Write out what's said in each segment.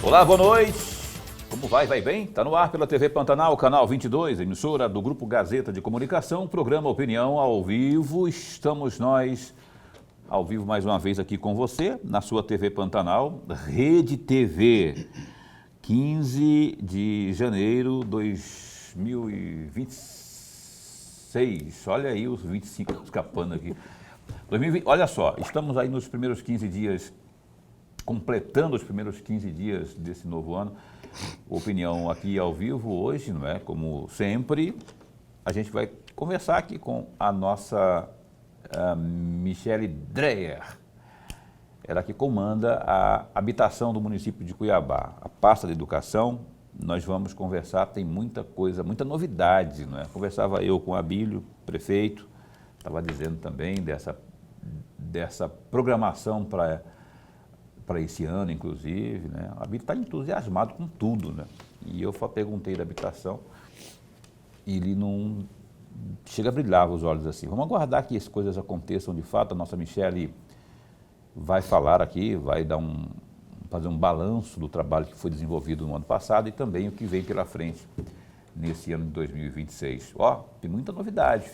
Olá, boa noite. Como vai? Vai bem? Está no ar pela TV Pantanal, canal 22, emissora do Grupo Gazeta de Comunicação, programa Opinião ao vivo. Estamos nós ao vivo mais uma vez aqui com você, na sua TV Pantanal, Rede TV, 15 de janeiro de 2026. Olha aí os 25 escapando aqui. 2020, olha só, estamos aí nos primeiros 15 dias, completando os primeiros 15 dias desse novo ano. Opinião aqui ao vivo hoje, não é? Como sempre, a gente vai conversar aqui com a nossa Michele Dreyer, ela que comanda a habitação do município de Cuiabá, a pasta de educação. Nós vamos conversar, tem muita coisa, muita novidade, não é? Conversava eu com o Abílio, prefeito, estava dizendo também dessa programação para esse ano, inclusive, né? O Abílio está entusiasmado com tudo, né? E eu perguntei da habitação e ele não chega a brilhar os olhos assim. Vamos aguardar que as coisas aconteçam de fato. A nossa Michele vai falar aqui, vai fazer um balanço do trabalho que foi desenvolvido no ano passado e também o que vem pela frente nesse ano de 2026. Ó, tem muita novidade,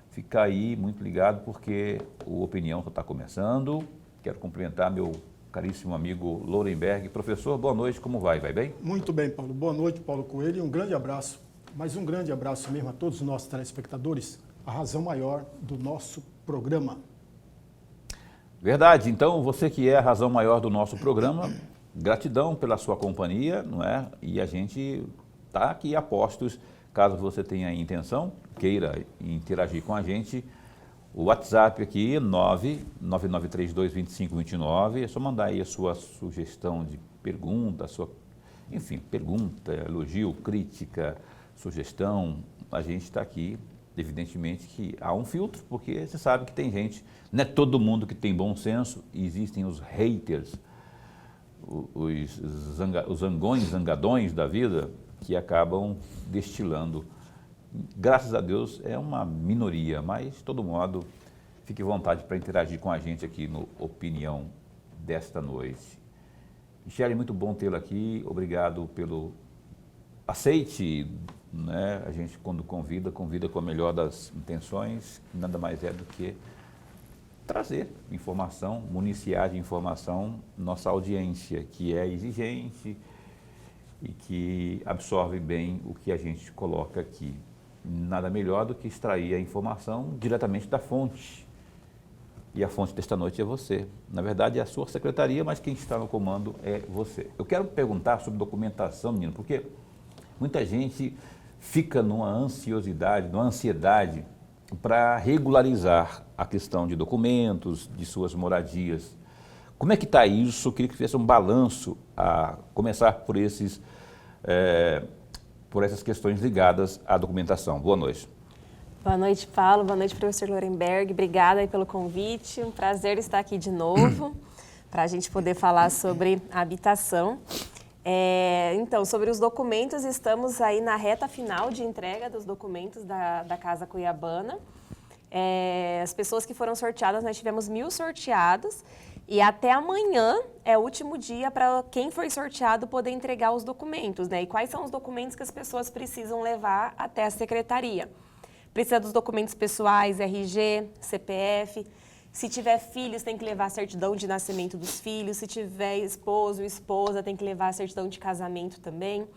fica aí muito ligado porque o Opinião está começando. Quero cumprimentar meu caríssimo amigo Lorenberg. Professor, boa noite, como vai? Vai bem? Muito bem, Paulo. Boa noite, Paulo Coelho, e um grande abraço, mas um grande abraço mesmo a todos os nossos telespectadores, a razão maior do nosso programa. Verdade. Então, você que é a razão maior do nosso programa, gratidão pela sua companhia, não é? E a gente está aqui a postos, caso você tenha intenção, queira interagir com a gente. O WhatsApp aqui, 999322529, é só mandar aí a sua sugestão de pergunta, pergunta, elogio, crítica, sugestão. A gente está aqui, evidentemente que há um filtro, porque você sabe que tem gente, não é todo mundo que tem bom senso, existem os haters, os zangões, zangadões da vida, que acabam destilando. Graças a Deus é uma minoria, mas de todo modo, fique à vontade para interagir com a gente aqui no Opinião desta noite. Michele, muito bom tê-la aqui, obrigado pelo aceite, né? A gente quando convida com a melhor das intenções, nada mais é do que trazer informação, municiar de informação nossa audiência, que é exigente e que absorve bem o que a gente coloca aqui. Nada melhor do que extrair a informação diretamente da fonte. E a fonte desta noite é você. Na verdade, é a sua secretaria, mas quem está no comando é você. Eu quero perguntar sobre documentação, menino, porque muita gente fica numa ansiedade para regularizar a questão de documentos, de suas moradias. Como é que está isso? Eu queria que fizesse um balanço, a começar por essas questões ligadas à documentação. Boa noite. Boa noite, Paulo. Boa noite, professor Lorenberg. Obrigada aí pelo convite. Um prazer estar aqui de novo para a gente poder falar sobre a habitação. Então, sobre os documentos, estamos aí na reta final de entrega dos documentos da Casa Cuiabana. As pessoas que foram sorteadas, nós tivemos 1.000 sorteados e até amanhã é o último dia para quem foi sorteado poder entregar os documentos, né? E quais são os documentos que as pessoas precisam levar até a secretaria? Precisa dos documentos pessoais, RG, CPF. Se tiver filhos, tem que levar a certidão de nascimento dos filhos. Se tiver esposo ou esposa, tem que levar a certidão de casamento também.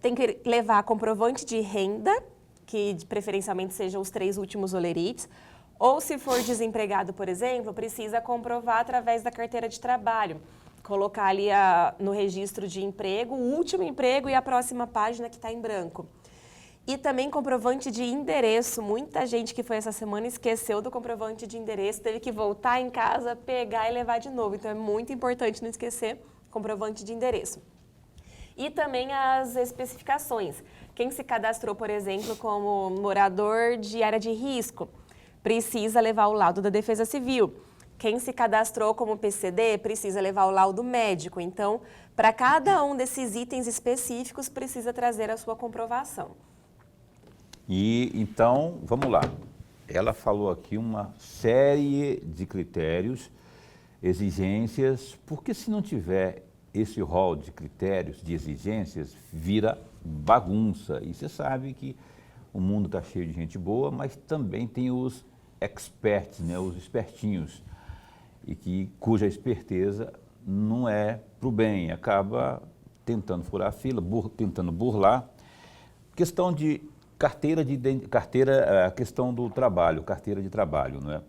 Tem que levar comprovante de renda, que preferencialmente sejam os 3 últimos olerites. Ou se for desempregado, por exemplo, precisa comprovar através da carteira de trabalho. Colocar ali no registro de emprego, o último emprego e a próxima página que está em branco. E também comprovante de endereço. Muita gente que foi essa semana esqueceu do comprovante de endereço, teve que voltar em casa, pegar e levar de novo. Então é muito importante não esquecer comprovante de endereço. E também as especificações. Quem se cadastrou, por exemplo, como morador de área de risco, precisa levar o laudo da Defesa Civil. Quem se cadastrou como PCD precisa levar o laudo médico. Então, para cada um desses itens específicos, precisa trazer a sua comprovação. E então, vamos lá. Ela falou aqui uma série de critérios, exigências, porque se não tiver esse rol de critérios, de exigências, vira bagunça. E você sabe que o mundo está cheio de gente boa, mas também tem os experts, né, os espertinhos, e cuja esperteza não é para o bem, acaba tentando furar a fila, tentando burlar. Questão de a questão do trabalho, carteira de trabalho, não é?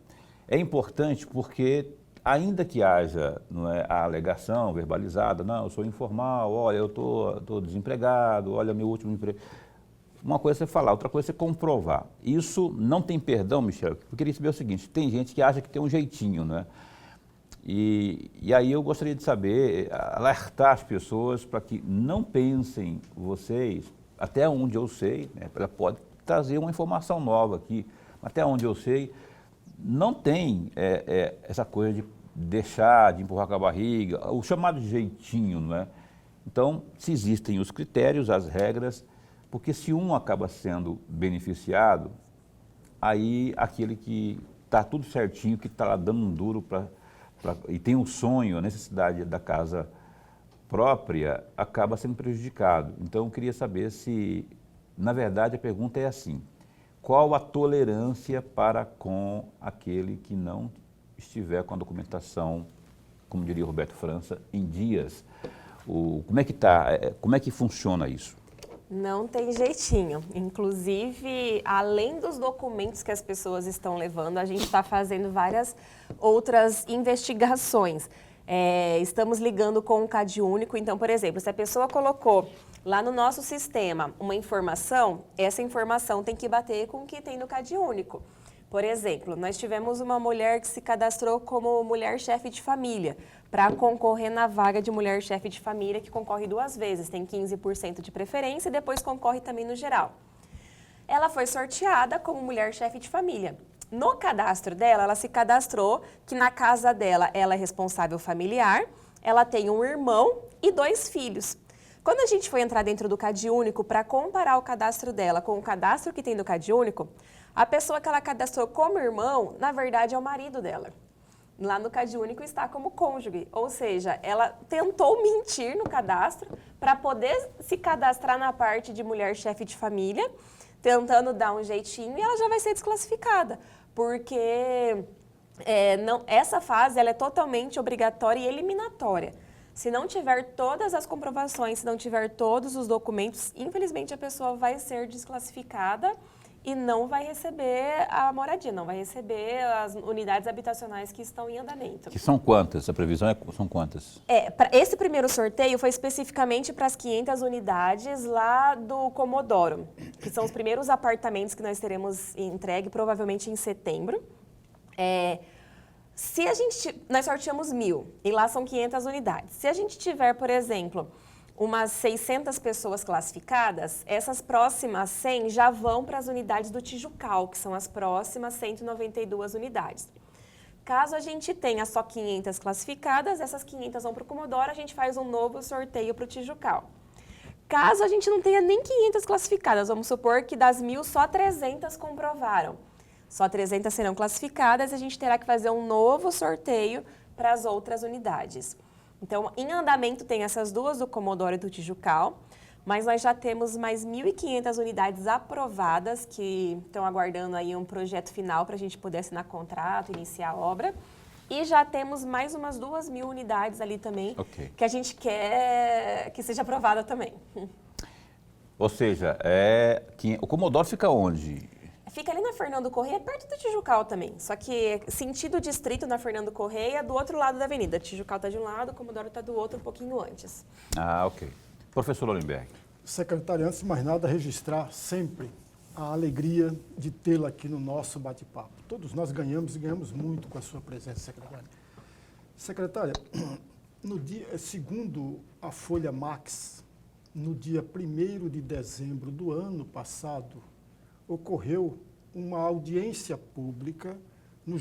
É importante porque, ainda que haja, não é, a alegação verbalizada, não, eu sou informal, olha, eu estou desempregado, olha, meu último emprego. Uma coisa é você falar, outra coisa é você comprovar. Isso não tem perdão, Michel. Eu queria saber o seguinte, tem gente que acha que tem um jeitinho, não é? E aí eu gostaria de saber, alertar as pessoas para que não pensem vocês, até onde eu sei, né, ela pode trazer uma informação nova aqui, até onde eu sei, não tem essa coisa de deixar, de empurrar com a barriga, o chamado jeitinho, não é? Então, se existem os critérios, as regras, porque se um acaba sendo beneficiado, aí aquele que está tudo certinho, que está lá dando um duro e tem um sonho, a necessidade da casa própria, acaba sendo prejudicado. Então, eu queria saber se, na verdade, a pergunta é assim, qual a tolerância para com aquele que não estiver com a documentação, como diria Roberto França, em dias? Como é que tá? Como é que funciona isso? Não tem jeitinho. Inclusive, além dos documentos que as pessoas estão levando, a gente está fazendo várias outras investigações. Estamos ligando com o CadÚnico. Então, por exemplo, se a pessoa colocou lá no nosso sistema uma informação, essa informação tem que bater com o que tem no CadÚnico. Por exemplo, nós tivemos uma mulher que se cadastrou como mulher chefe de família para concorrer na vaga de mulher chefe de família, que concorre 2 vezes, tem 15% de preferência e depois concorre também no geral. Ela foi sorteada como mulher chefe de família. No cadastro dela, ela se cadastrou que na casa dela ela é responsável familiar, ela tem um irmão e 2 filhos. Quando a gente foi entrar dentro do CadÚnico para comparar o cadastro dela com o cadastro que tem do CadÚnico, a pessoa que ela cadastrou como irmão, na verdade, é o marido dela. Lá no CadÚnico está como cônjuge, ou seja, ela tentou mentir no cadastro para poder se cadastrar na parte de mulher chefe de família, tentando dar um jeitinho, e ela já vai ser desclassificada, porque essa fase ela é totalmente obrigatória e eliminatória. Se não tiver todas as comprovações, se não tiver todos os documentos, infelizmente a pessoa vai ser desclassificada e não vai receber a moradia, não vai receber as unidades habitacionais que estão em andamento. Que são quantas? A previsão são quantas? Esse primeiro sorteio foi especificamente para as 500 unidades lá do Comodoro, que são os primeiros apartamentos que nós teremos entregue, provavelmente em setembro. Nós sorteamos 1.000 e lá são 500 unidades. Se a gente tiver, por exemplo, umas 600 pessoas classificadas, essas próximas 100 já vão para as unidades do Tijucal, que são as próximas 192 unidades. Caso a gente tenha só 500 classificadas, essas 500 vão para o Comodoro, a gente faz um novo sorteio para o Tijucal. Caso a gente não tenha nem 500 classificadas, vamos supor que das 1.000 só 300 comprovaram. Só 300 serão classificadas e a gente terá que fazer um novo sorteio para as outras unidades. Então, em andamento tem essas 2 do Comodoro e do Tijucal, mas nós já temos mais 1.500 unidades aprovadas que estão aguardando aí um projeto final para a gente poder assinar contrato, iniciar a obra. E já temos mais umas 2.000 unidades ali também, que a gente quer que seja aprovada também. Ou seja, o Comodoro fica onde? Fica ali na Fernando Correia, perto do Tijucal também. Só que sentido distrito na Fernando Correia, do outro lado da avenida. Tijucal está de um lado, o Comodoro está do outro, um pouquinho antes. Ah, ok. Professor Lorenberg. Secretário, antes de mais nada, registrar sempre a alegria de tê-la aqui no nosso bate-papo. Todos nós ganhamos e ganhamos muito com a sua presença, secretária. Secretária, segundo a Folha Max, no dia 1º de dezembro do ano passado, ocorreu uma audiência pública no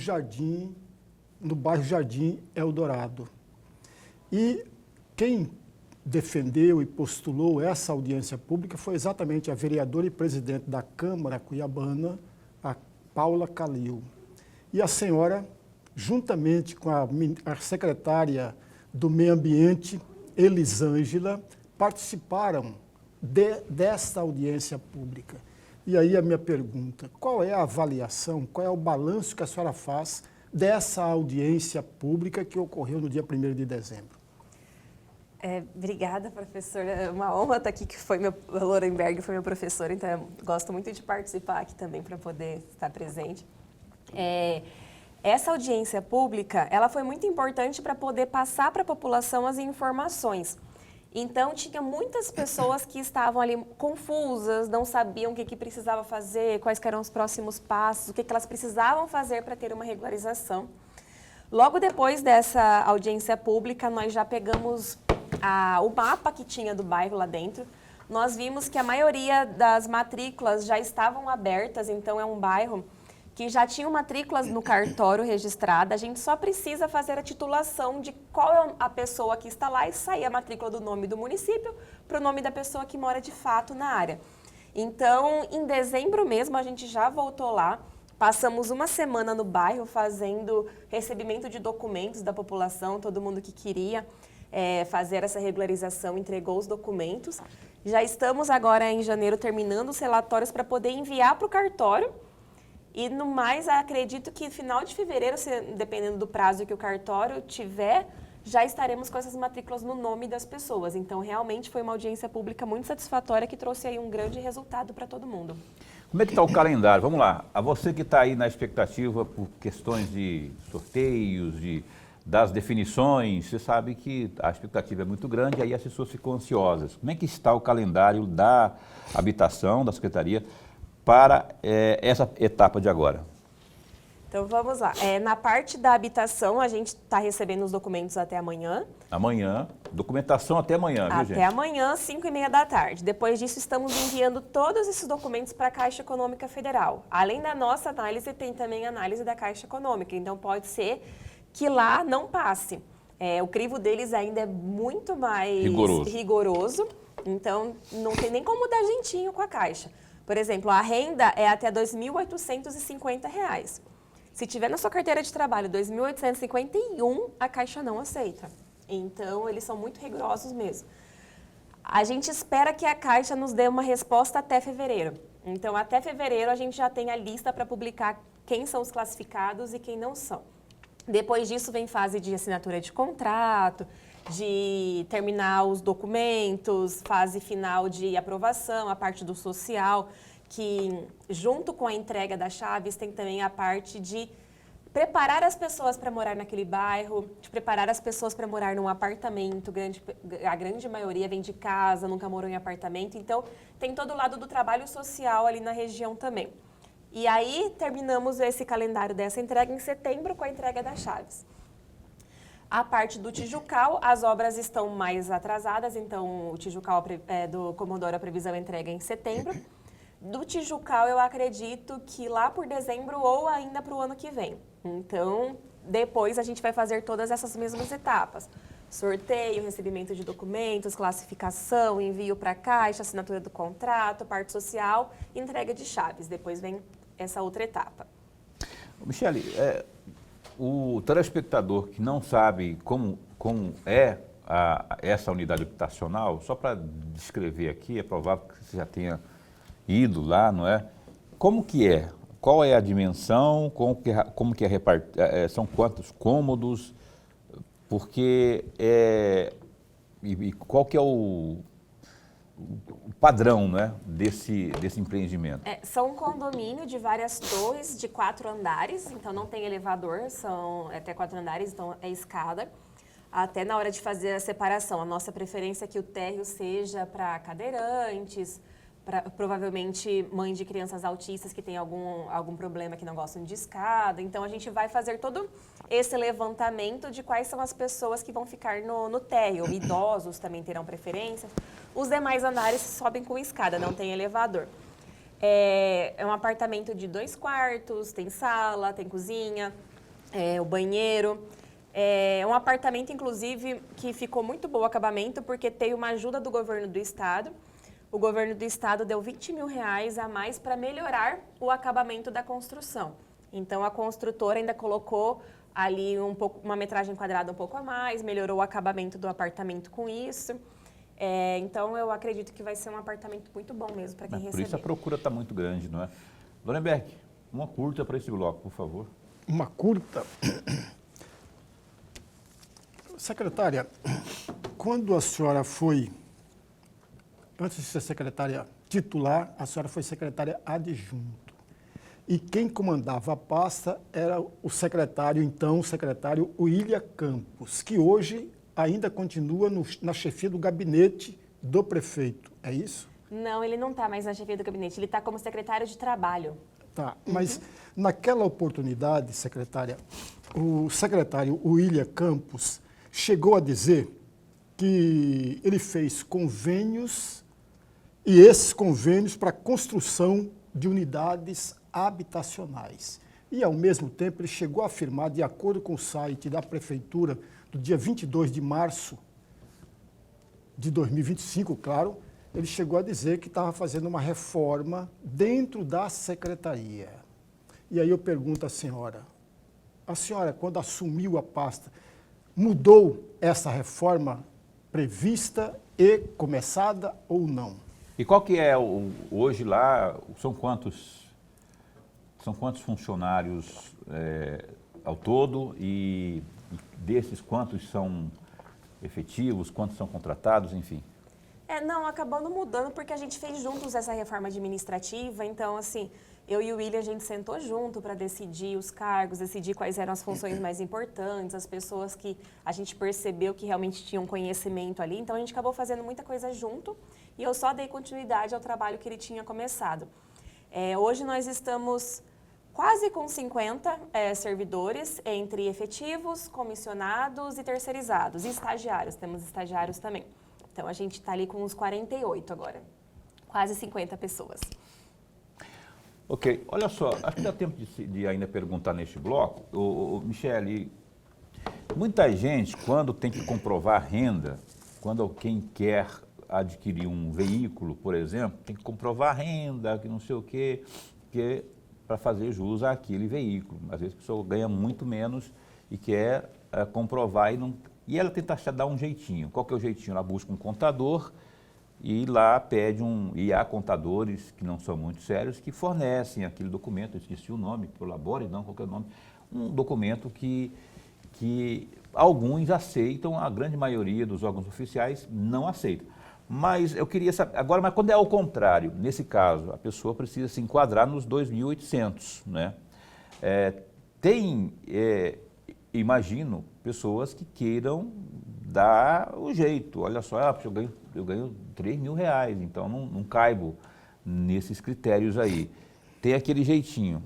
bairro Jardim Eldorado. E quem defendeu e postulou essa audiência pública foi exatamente a vereadora e presidente da Câmara Cuiabana, a Paula Calil. E a senhora, juntamente com a secretária do Meio Ambiente, Elisângela participaram desta audiência pública. E aí a minha pergunta, qual é a avaliação, qual é o balanço que a senhora faz dessa audiência pública que ocorreu no dia 1º de dezembro? Obrigada, professora. É uma honra estar aqui, que o Lorenberg foi meu professor, então eu gosto muito de participar aqui também para poder estar presente. Essa audiência pública, ela foi muito importante para poder passar para a população as informações. Então, tinha muitas pessoas que estavam ali confusas, não sabiam o que precisava fazer, quais eram os próximos passos, o que elas precisavam fazer para ter uma regularização. Logo depois dessa audiência pública, nós já pegamos o mapa que tinha do bairro lá dentro. Nós vimos que a maioria das matrículas já estavam abertas, então é um bairro que já tinha matrículas no cartório registrada. A gente só precisa fazer a titulação de qual é a pessoa que está lá e sair a matrícula do nome do município para o nome da pessoa que mora de fato na área. Então, em dezembro mesmo, a gente já voltou lá. Passamos uma semana no bairro fazendo recebimento de documentos da população, todo mundo que queria fazer essa regularização entregou os documentos. Já estamos agora em janeiro terminando os relatórios para poder enviar para o cartório. E no mais, acredito que final de fevereiro, dependendo do prazo que o cartório tiver, já estaremos com essas matrículas no nome das pessoas. Então, realmente foi uma audiência pública muito satisfatória que trouxe aí um grande resultado para todo mundo. Como é que está o calendário? Vamos lá. A você que está aí na expectativa por questões de sorteios, das definições, você sabe que a expectativa é muito grande e aí as pessoas ficam ansiosas. Como é que está o calendário da habitação, da Secretaria, para essa etapa de agora? Então, vamos lá. Na parte da habitação, a gente está recebendo os documentos até amanhã. Amanhã, documentação até amanhã, viu, gente? Até amanhã, 5h30 da tarde. Depois disso, estamos enviando todos esses documentos para a Caixa Econômica Federal. Além da nossa análise, tem também a análise da Caixa Econômica. Então, pode ser que lá não passe. O crivo deles ainda é muito mais rigoroso. Então, não tem nem como dar jeitinho com a Caixa. Por exemplo, a renda é até R$ 2.850. Se tiver na sua carteira de trabalho R$ 2.851, a Caixa não aceita. Então, eles são muito rigorosos mesmo. A gente espera que a Caixa nos dê uma resposta até fevereiro. Então, até fevereiro, a gente já tem a lista para publicar quem são os classificados e quem não são. Depois disso, vem fase de assinatura de contrato, de terminar os documentos, fase final de aprovação, a parte do social, que junto com a entrega das chaves tem também a parte de preparar as pessoas para morar naquele bairro, de preparar as pessoas para morar num apartamento. A grande maioria vem de casa, nunca morou em apartamento, então tem todo o lado do trabalho social ali na região também. E aí terminamos esse calendário dessa entrega em setembro com a entrega das chaves. A parte do Tijucal, as obras estão mais atrasadas, então o Tijucal do Comodoro, a previsão é entrega em setembro. Do Tijucal, eu acredito que lá por dezembro ou ainda para o ano que vem. Então, depois a gente vai fazer todas essas mesmas etapas. Sorteio, recebimento de documentos, classificação, envio para a Caixa, assinatura do contrato, parte social, entrega de chaves. Depois vem essa outra etapa. Michele, o telespectador que não sabe como é essa unidade habitacional, só para descrever aqui, é provável que você já tenha ido lá, não é? Como que é? Qual é a dimensão? Como que é são quantos cômodos? Porque e qual que é o padrão, né, desse empreendimento? São um condomínio de várias torres de 4 andares, então não tem elevador, são até 4 andares, então é escada. Até na hora de fazer a separação, a nossa preferência é que o térreo seja para cadeirantes, provavelmente mães de crianças autistas que têm algum problema, que não gostam de escada. Então, a gente vai fazer todo esse levantamento de quais são as pessoas que vão ficar no térreo. Idosos também terão preferência. Os demais andares sobem com escada, não tem elevador. É um apartamento de 2 quartos, tem sala, tem cozinha, o banheiro. É um apartamento, inclusive, que ficou muito bom o acabamento, porque tem uma ajuda do governo do estado. O governo do estado deu R$20 mil a mais para melhorar o acabamento da construção. Então, a construtora ainda colocou ali uma metragem quadrada um pouco a mais, melhorou o acabamento do apartamento com isso. Então, eu acredito que vai ser um apartamento muito bom mesmo para quem receber. Por isso a procura está muito grande, não é? Lorenberg, uma curta para esse bloco, por favor. Uma curta. Secretária, quando a senhora foi, antes de ser secretária titular, a senhora foi secretária adjunto. E quem comandava a pasta era o secretário, então, o secretário William Campos, que hoje ainda continua na chefia do gabinete do prefeito, é isso? Não, ele não está mais na chefia do gabinete, ele está como secretário de trabalho. Tá, mas naquela oportunidade, secretária, o secretário William Campos chegou a dizer que ele fez convênios e esses convênios para construção de unidades habitacionais. E, ao mesmo tempo, ele chegou a afirmar, de acordo com o site da Prefeitura, do dia 22 de março de 2025, claro, ele chegou a dizer que estava fazendo uma reforma dentro da secretaria. E aí eu pergunto à senhora, quando assumiu a pasta, mudou essa reforma prevista e começada ou não? E qual que é hoje lá, são quantos funcionários ao todo e desses quantos são efetivos, quantos são contratados, enfim? Não, acabou não mudando porque a gente fez juntos essa reforma administrativa, então assim, eu e o William, a gente sentou junto para decidir os cargos, decidir quais eram as funções mais importantes, as pessoas que a gente percebeu que realmente tinham conhecimento ali, então a gente acabou fazendo muita coisa junto e eu só dei continuidade ao trabalho que ele tinha começado. Hoje nós estamos quase com 50 servidores, entre efetivos, comissionados e terceirizados, e estagiários, temos estagiários também. Então, a gente está ali com uns 48 agora, quase 50 pessoas. Ok, olha só, acho que dá tempo de ainda perguntar neste bloco. Michele, muita gente, quando tem que comprovar renda, quando alguém quer adquirir um veículo, por exemplo, tem que comprovar renda, que não sei o quê, que para fazer jus àquele veículo. Às vezes a pessoa ganha muito menos e quer comprovar e ela tenta dar um jeitinho. Qual que é o jeitinho? Ela busca um contador e lá pede e há contadores que não são muito sérios que fornecem aquele documento, eu esqueci o nome, Prolabore, não, qualquer nome, um documento que alguns aceitam, a grande maioria dos órgãos oficiais não aceita. Mas eu queria saber, agora, mas quando é ao contrário, nesse caso, a pessoa precisa se enquadrar nos 2.800, né? Imagino pessoas que queiram dar o jeito, olha só, eu ganho 3 mil reais, então não caibo nesses critérios aí. Tem aquele jeitinho.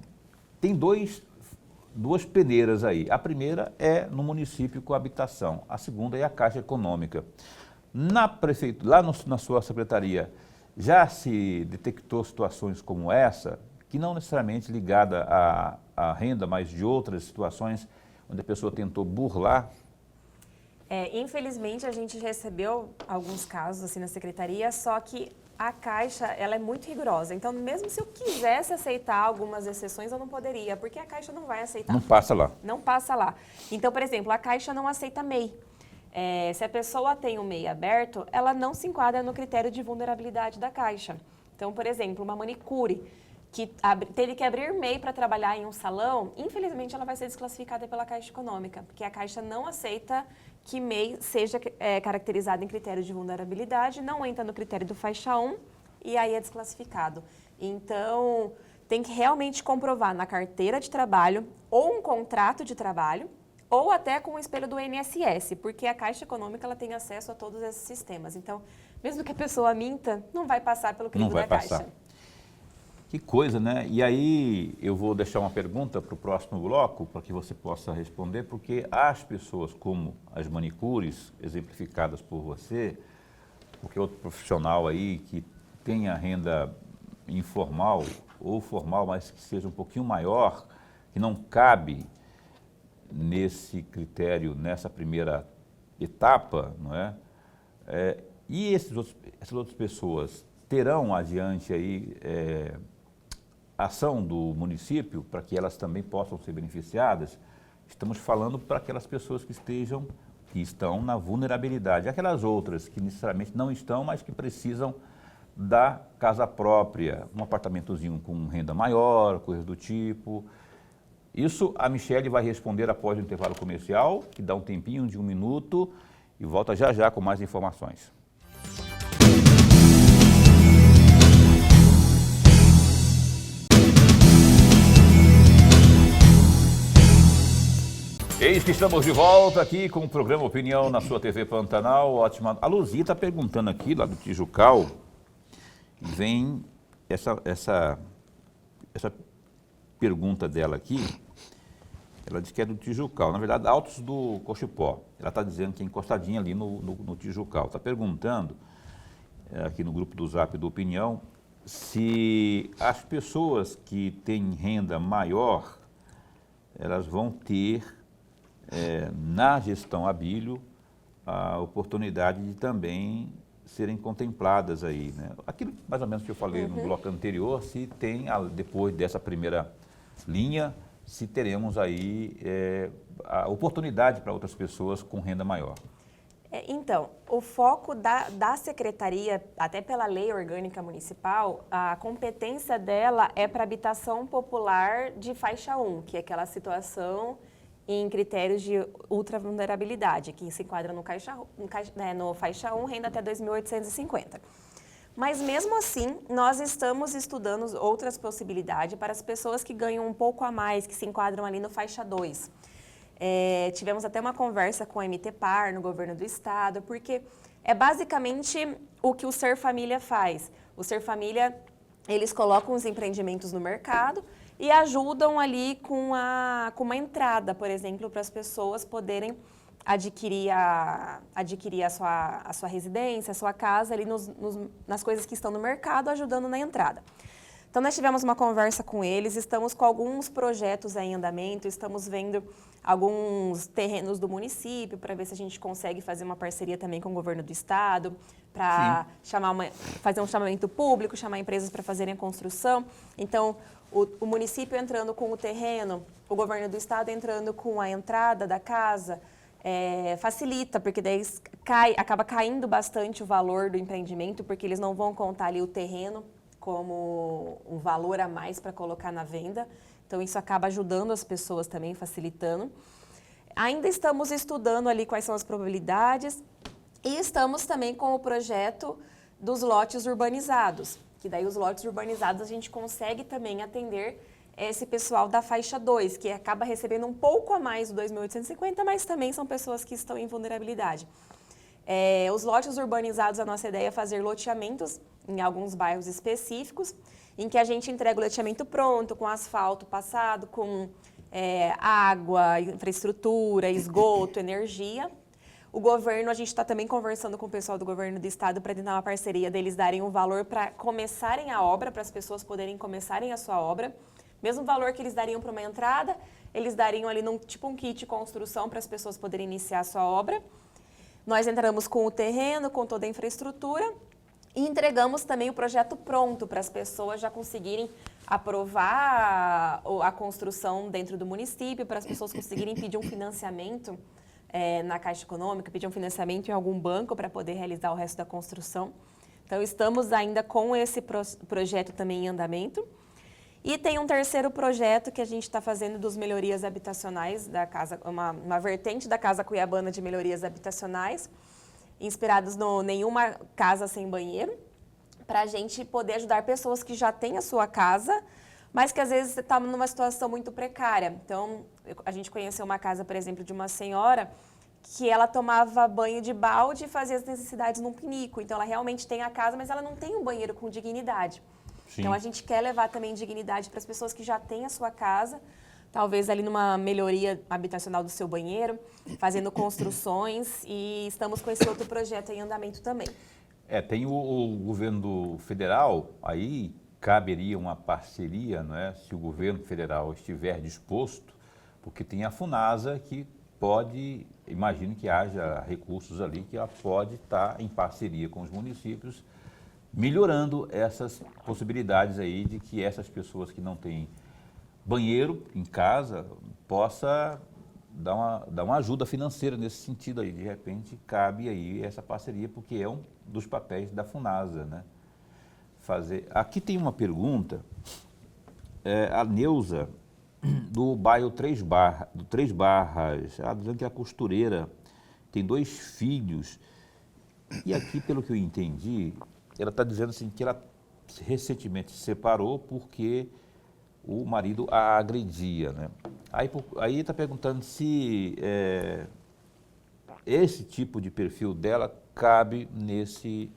Tem duas peneiras aí. A primeira é no município com habitação, a segunda é a Caixa Econômica. Na prefeitura, lá na sua secretaria, já se detectou situações como essa, que não necessariamente ligada à renda, mas de outras situações onde a pessoa tentou burlar? Infelizmente, a gente recebeu alguns casos assim na secretaria, só que a Caixa ela é muito rigorosa. Então, mesmo se eu quisesse aceitar algumas exceções, eu não poderia, porque a Caixa não vai aceitar. Não passa lá. Não passa lá. Então, por exemplo, a Caixa não aceita MEI. Se a pessoa tem um MEI aberto, ela não se enquadra no critério de vulnerabilidade da Caixa. Então, por exemplo, uma manicure que teve que abrir MEI para trabalhar em um salão, infelizmente ela vai ser desclassificada pela Caixa Econômica, porque a Caixa não aceita que MEI seja caracterizado em critério de vulnerabilidade, não entra no critério do faixa 1 e aí é desclassificado. Então, tem que realmente comprovar na carteira de trabalho ou um contrato de trabalho, ou até com o espelho do INSS, porque a Caixa Econômica ela tem acesso a todos esses sistemas. Então, mesmo que a pessoa minta, não vai passar pelo crivo da Caixa. Que coisa, né? E aí eu vou deixar uma pergunta para o próximo bloco, para que você possa responder, porque as pessoas como as manicures, exemplificadas por você, porque outro profissional aí que tenha renda informal ou formal, mas que seja um pouquinho maior, que não cabe nesse critério, nessa primeira etapa, não é? E essas outras pessoas terão adiante aí ação do município para que elas também possam ser beneficiadas? Estamos falando para aquelas pessoas que estão na vulnerabilidade. Aquelas outras que necessariamente não estão, mas que precisam da casa própria, um apartamentozinho com renda maior, coisas do tipo. Isso a Michele vai responder após o intervalo comercial, que dá um tempinho de 1 minuto, e volta já já com mais informações. Eis que estamos de volta aqui com o programa Opinião na sua TV Pantanal. Ótima. A Luzia está perguntando aqui, lá do Tijucal, e vem essa pergunta dela aqui. Ela diz que é do Tijucal, na verdade, Altos do Cochipó. Ela está dizendo que é encostadinha ali no Tijucal. Está perguntando, aqui no grupo do Zap do Opinião, se as pessoas que têm renda maior, elas vão ter, na gestão Abílio, a oportunidade de também serem contempladas aí, né? Aquilo mais ou menos que eu falei no bloco anterior, se tem, depois dessa primeira linha, se teremos aí a oportunidade para outras pessoas com renda maior. Então, o foco da secretaria, até pela lei orgânica municipal, a competência dela é para habitação popular de faixa 1, que é aquela situação em critérios de ultravulnerabilidade, que se enquadra no faixa 1, renda até 2.850. Mas mesmo assim, nós estamos estudando outras possibilidades para as pessoas que ganham um pouco a mais, que se enquadram ali no faixa 2. Tivemos até uma conversa com a MTPAR, no governo do estado, porque é basicamente o que o Ser Família faz. O Ser Família, eles colocam os empreendimentos no mercado e ajudam ali com uma entrada, por exemplo, para as pessoas poderem adquirir a sua residência, a sua casa ali nas coisas que estão no mercado, ajudando na entrada. Então, nós tivemos uma conversa com eles, estamos com alguns projetos aí em andamento, estamos vendo alguns terrenos do município para ver se a gente consegue fazer uma parceria também com o governo do estado, para fazer um chamamento público, chamar empresas para fazerem a construção. Então, o município entrando com o terreno, o governo do estado entrando com a entrada da casa, facilita, porque daí acaba caindo bastante o valor do empreendimento, porque eles não vão contar ali o terreno como um valor a mais para colocar na venda. Então, isso acaba ajudando as pessoas também, facilitando. Ainda estamos estudando ali quais são as probabilidades e estamos também com o projeto dos lotes urbanizados, que daí os lotes urbanizados a gente consegue também atender esse pessoal da faixa 2, que acaba recebendo um pouco a mais do 2.850, mas também são pessoas que estão em vulnerabilidade. Os lotes urbanizados, a nossa ideia é fazer loteamentos em alguns bairros específicos, em que a gente entrega o loteamento pronto, com asfalto passado, com água, infraestrutura, esgoto, energia. O governo, a gente está também conversando com o pessoal do governo do estado para tentar uma parceria deles darem um valor para começarem a obra, para as pessoas poderem começarem a sua obra. Mesmo valor que eles dariam para uma entrada, eles dariam ali tipo um kit de construção para as pessoas poderem iniciar a sua obra. Nós entramos com o terreno, com toda a infraestrutura e entregamos também o projeto pronto para as pessoas já conseguirem aprovar a construção dentro do município, para as pessoas conseguirem pedir um financiamento na Caixa Econômica, pedir um financiamento em algum banco para poder realizar o resto da construção. Então, estamos ainda com esse projeto também em andamento. E tem um terceiro projeto que a gente está fazendo dos melhorias habitacionais da casa, uma vertente da Casa Cuiabana de melhorias habitacionais, inspirados no Nenhuma Casa Sem Banheiro, para a gente poder ajudar pessoas que já têm a sua casa, mas que às vezes está numa situação muito precária. Então, a gente conheceu uma casa, por exemplo, de uma senhora que ela tomava banho de balde e fazia as necessidades num pinico. Então, ela realmente tem a casa, mas ela não tem um banheiro com dignidade. Sim. Então, a gente quer levar também dignidade para as pessoas que já têm a sua casa, talvez ali numa melhoria habitacional do seu banheiro, fazendo construções, e estamos com esse outro projeto em andamento também. Tem o governo federal, aí caberia uma parceria, não é? Se o governo federal estiver disposto, porque tem a FUNASA que pode, imagino que haja recursos ali, que ela pode estar em parceria com os municípios, melhorando essas possibilidades aí de que essas pessoas que não têm banheiro em casa possa dar uma ajuda financeira nesse sentido aí. De repente, cabe aí essa parceria, porque é um dos papéis da FUNASA, né? Aqui tem uma pergunta, a Neuza, do bairro do Três Barras, ela dizendo que é costureira, tem 2 filhos, e aqui, pelo que eu entendi, ela está dizendo assim, que ela recentemente se separou porque o marido a agredia, né? Aí está perguntando se esse tipo de perfil dela cabe nesse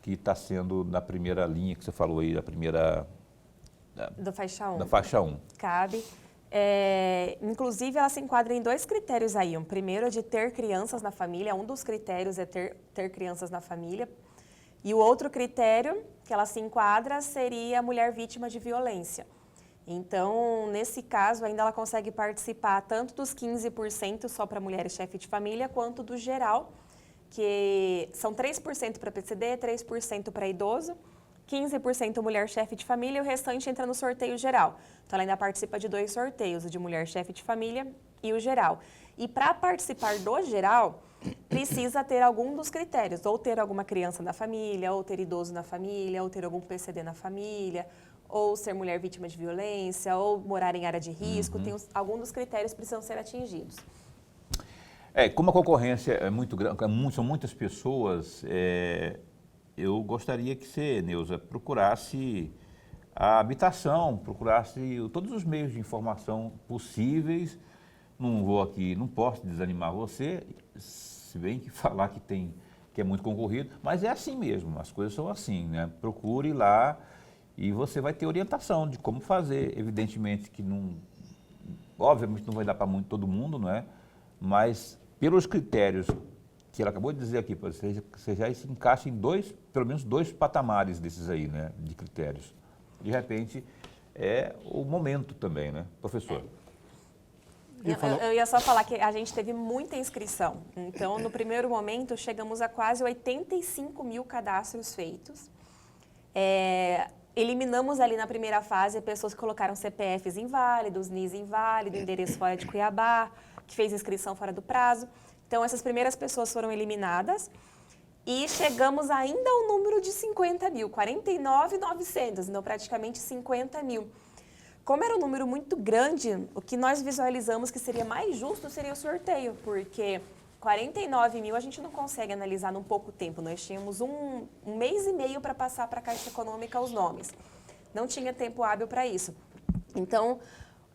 que está sendo na primeira linha que você falou aí, da primeira... Do faixa 1. Da faixa 1. Cabe. Inclusive, ela se enquadra em 2 critérios aí. O primeiro é de ter crianças na família, um dos critérios é ter crianças na família. E o outro critério que ela se enquadra seria a mulher vítima de violência. Então, nesse caso, ainda ela consegue participar tanto dos 15% só para mulheres chefe de família, quanto do geral, que são 3% para PCD, 3% para idoso, 15% mulher chefe de família e o restante entra no sorteio geral. Então, ela ainda participa de 2 sorteios, o de mulher chefe de família e o geral. E para participar do geral, precisa ter algum dos critérios, ou ter alguma criança na família, ou ter idoso na família, ou ter algum PCD na família, ou ser mulher vítima de violência, ou morar em área de risco. Alguns dos critérios precisam ser atingidos. Como a concorrência é muito grande, são muitas pessoas, eu gostaria que você, Neuza, procurasse a habitação, procurasse todos os meios de informação possíveis. Não vou aqui, não posso desanimar você, se bem que falar que é muito concorrido, mas é assim mesmo, as coisas são assim, né? Procure lá e você vai ter orientação de como fazer. Evidentemente que obviamente não vai dar para todo mundo, não é? Mas pelos critérios que ela acabou de dizer aqui, você já se encaixa em pelo menos 2 patamares desses aí, né, de critérios. De repente, é o momento também, né, professor? Eu ia só falar que a gente teve muita inscrição. Então, no primeiro momento, chegamos a quase 85 mil cadastros feitos. Eliminamos ali na primeira fase pessoas que colocaram CPFs inválidos, NIS inválido, endereço fora de Cuiabá, que fez inscrição fora do prazo. Então, essas primeiras pessoas foram eliminadas e chegamos ainda ao número de 50 mil, 49.900, então praticamente 50 mil. Como era um número muito grande, o que nós visualizamos que seria mais justo seria o sorteio, porque 49 mil a gente não consegue analisar num pouco tempo. Nós tínhamos um mês e meio para passar para a Caixa Econômica os nomes. Não tinha tempo hábil para isso. Então,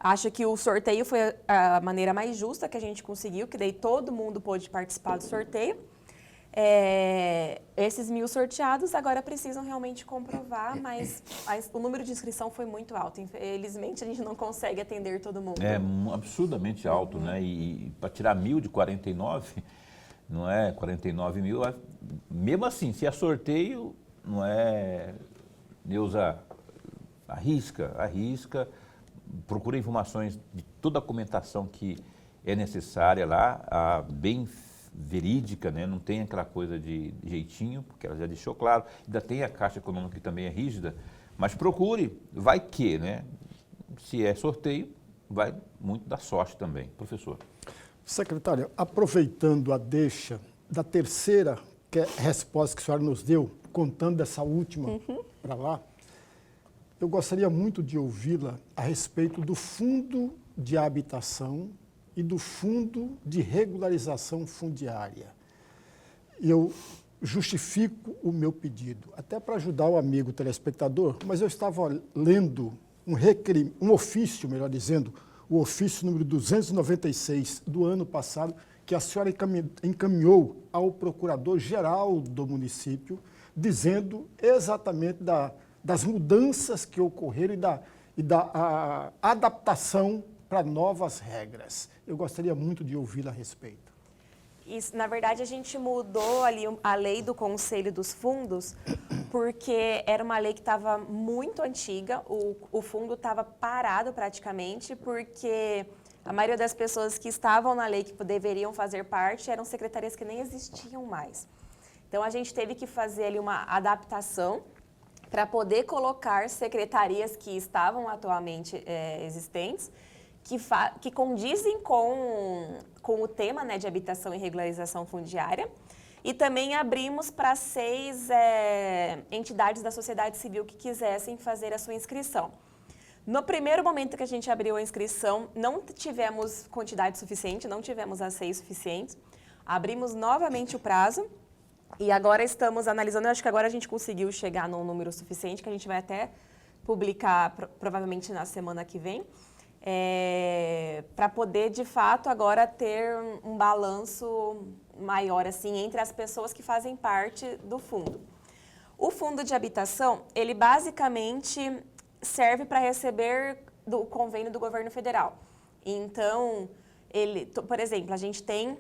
acho que o sorteio foi a maneira mais justa que a gente conseguiu, que daí todo mundo pôde participar do sorteio. Esses 1.000 sorteados agora precisam realmente comprovar, mas o número de inscrição foi muito alto. Infelizmente, a gente não consegue atender todo mundo. É absurdamente alto, né? E para tirar 1.000 de 49, não é? 49 mil, mesmo assim, se é sorteio, não é? Neuza, arrisca, procura informações de toda a documentação que é necessária lá, bem verídica, né? Não tem aquela coisa de jeitinho, porque ela já deixou claro. Ainda tem a Caixa Econômica que também é rígida, mas procure, vai que, né? Se é sorteio, vai muito da sorte também. Professor. Secretário, aproveitando a deixa da terceira resposta que a senhora nos deu, contando dessa última para lá, eu gostaria muito de ouvi-la a respeito do Fundo de Habitação e do Fundo de Regularização Fundiária. Eu justifico o meu pedido, até para ajudar o amigo telespectador, mas eu estava lendo um ofício, melhor dizendo, o ofício número 296 do ano passado, que a senhora encaminhou ao procurador-geral do município, dizendo exatamente das mudanças que ocorreram e da adaptação para novas regras. Eu gostaria muito de ouvi-la a respeito. Isso, na verdade, a gente mudou ali a lei do Conselho dos Fundos, porque era uma lei que estava muito antiga, o fundo estava parado praticamente, porque a maioria das pessoas que estavam na lei que deveriam fazer parte eram secretarias que nem existiam mais. Então, a gente teve que fazer ali uma adaptação para poder colocar secretarias que estavam atualmente existentes que condizem com o tema, né, de habitação e regularização fundiária. E também abrimos para 6 entidades da sociedade civil que quisessem fazer a sua inscrição. No primeiro momento que a gente abriu a inscrição, não tivemos quantidade suficiente, não tivemos as 6 suficientes. Abrimos novamente o prazo e agora estamos analisando, eu acho que agora a gente conseguiu chegar num número suficiente, que a gente vai até publicar provavelmente na semana que vem, para poder, de fato, agora ter um balanço maior assim, entre as pessoas que fazem parte do fundo. O fundo de habitação, ele basicamente serve para receber do convênio do governo federal. Então, por exemplo, a gente tem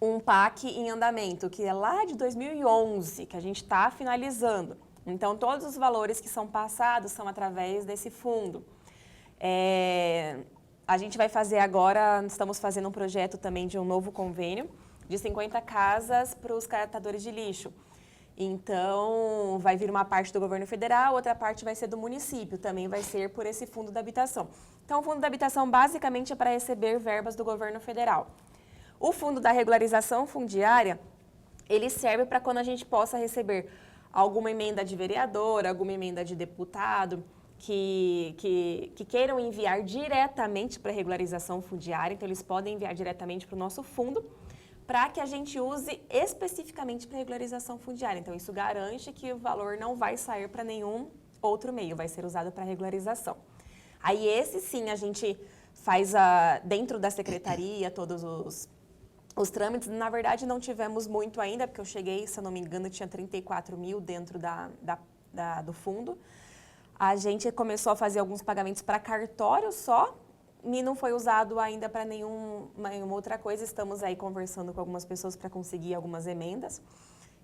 um PAC em andamento, que é lá de 2011, que a gente está finalizando. Então, todos os valores que são passados são através desse fundo. A gente vai fazer agora, estamos fazendo um projeto também de um novo convênio, de 50 casas para os catadores de lixo. Então, vai vir uma parte do governo federal, outra parte vai ser do município, também vai ser por esse fundo da habitação. Então, o fundo da habitação basicamente é para receber verbas do governo federal. O fundo da regularização fundiária, ele serve para quando a gente possa receber alguma emenda de vereador, alguma emenda de deputado, que queiram enviar diretamente para a regularização fundiária, então eles podem enviar diretamente para o nosso fundo, para que a gente use especificamente para regularização fundiária. Então, isso garante que o valor não vai sair para nenhum outro meio, vai ser usado para regularização. Aí, esse sim, a gente faz dentro da secretaria todos os trâmites. Na verdade, não tivemos muito ainda, porque eu cheguei, se eu não me engano, tinha 34 mil dentro do fundo. A gente começou a fazer alguns pagamentos para cartório só, e não foi usado ainda para nenhuma outra coisa. Estamos aí conversando com algumas pessoas para conseguir algumas emendas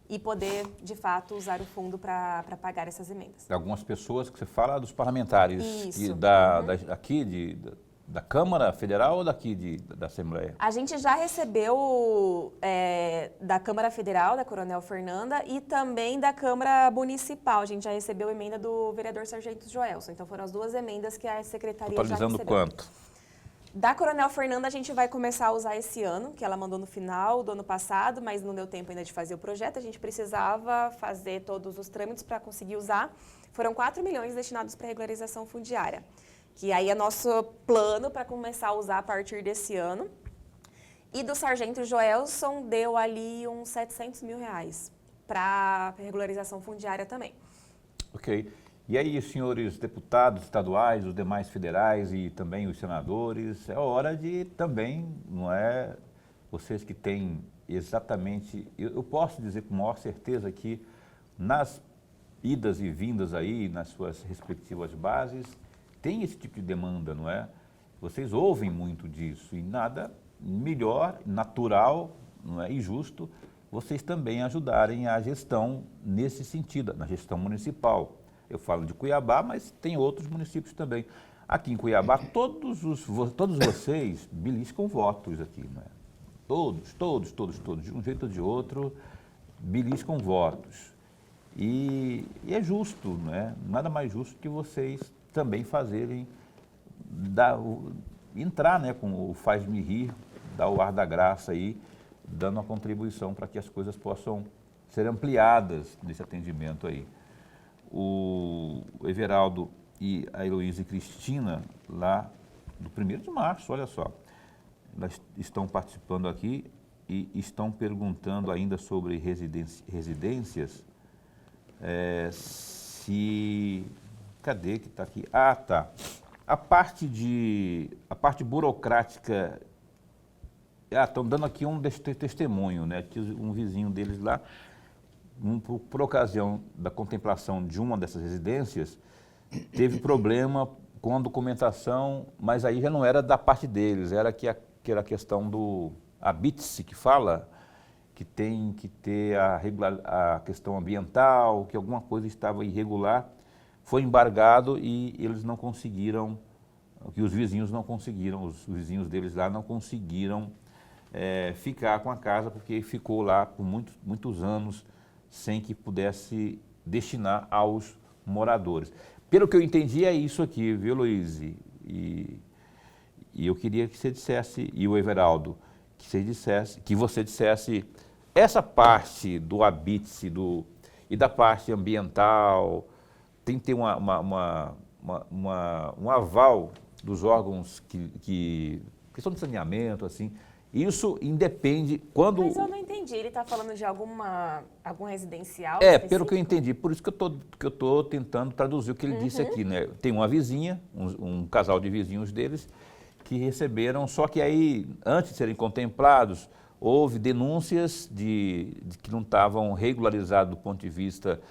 e poder, de fato, usar o fundo para pagar essas emendas. Algumas pessoas que você fala dos parlamentares. Isso. Aqui da Câmara Federal ou daqui da Assembleia? A gente já recebeu da Câmara Federal, da Coronel Fernanda, e também da Câmara Municipal. A gente já recebeu a emenda do vereador Sargento Joelson. Então, foram as 2 emendas que a Secretaria já recebeu. Totalizando quanto? Da Coronel Fernanda, a gente vai começar a usar esse ano, que ela mandou no final do ano passado, mas não deu tempo ainda de fazer o projeto. A gente precisava fazer todos os trâmites para conseguir usar. Foram 4 milhões destinados para regularização fundiária, que aí é nosso plano para começar a usar a partir desse ano. E do Sargento Joelson deu ali uns 700 mil reais para regularização fundiária também. Ok. E aí, senhores deputados estaduais, os demais federais e também os senadores, é hora de também, não é, vocês que têm exatamente, eu posso dizer com maior certeza que nas idas e vindas aí, nas suas respectivas bases, tem esse tipo de demanda, não é? Vocês ouvem muito disso e nada melhor, natural, não é, e justo, vocês também ajudarem a gestão nesse sentido, na gestão municipal. Eu falo de Cuiabá, mas tem outros municípios também. Aqui em Cuiabá, todos vocês beliscam votos aqui, não é? Todos, de um jeito ou de outro, beliscam votos. E é justo, não é? Nada mais justo que vocês também fazerem, entrar, né, com o Faz-me Rir, dar o ar da graça aí, dando uma contribuição para que as coisas possam ser ampliadas nesse atendimento aí. O Everaldo e a Heloísa e Cristina, lá do 1º de março, olha só, elas estão participando aqui e estão perguntando ainda sobre residências, cadê que está aqui? Ah, tá. A parte burocrática, estão dando aqui um testemunho, né? Um vizinho deles lá, por ocasião da contemplação de uma dessas residências, teve problema com a documentação, mas aí já não era da parte deles, era a questão do habite-se, que fala que tem que ter a questão ambiental, que alguma coisa estava irregular, foi embargado e eles não conseguiram, que os vizinhos não conseguiram, os vizinhos deles lá não conseguiram ficar com a casa, porque ficou lá por muitos anos, sem que pudesse destinar aos moradores. Pelo que eu entendi, é isso aqui, viu, Luiz? E eu queria que você dissesse, e o Everaldo, que você dissesse essa parte do habite e da parte ambiental, tem que ter um aval dos órgãos questão de saneamento, assim. Isso independe quando... Mas eu não entendi, ele está falando de algum residencial pelo que eu específico? entendi, por isso que eu tô tentando traduzir o que ele disse aqui, né? Tem uma vizinha, um casal de vizinhos deles, que receberam, só que aí, antes de serem contemplados, houve denúncias de que não estavam regularizados do ponto de vista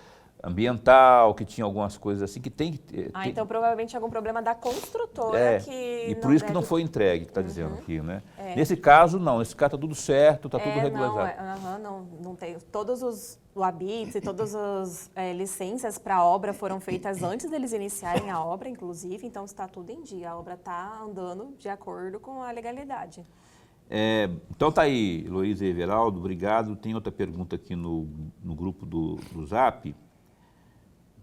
ambiental, que tinha algumas coisas assim que tem que... Então provavelmente algum problema da construtora que e por isso que não foi entregue, que está dizendo aqui, né? Nesse caso, não, nesse caso está tudo certo, está tudo regularizado. Não tem. Todos os habites e todas as licenças para a obra foram feitas antes deles iniciarem a obra, inclusive, então está tudo em dia, a obra está andando de acordo com a legalidade. Então tá aí, Heloísa e Everaldo, obrigado. Tem outra pergunta aqui no grupo do Zap.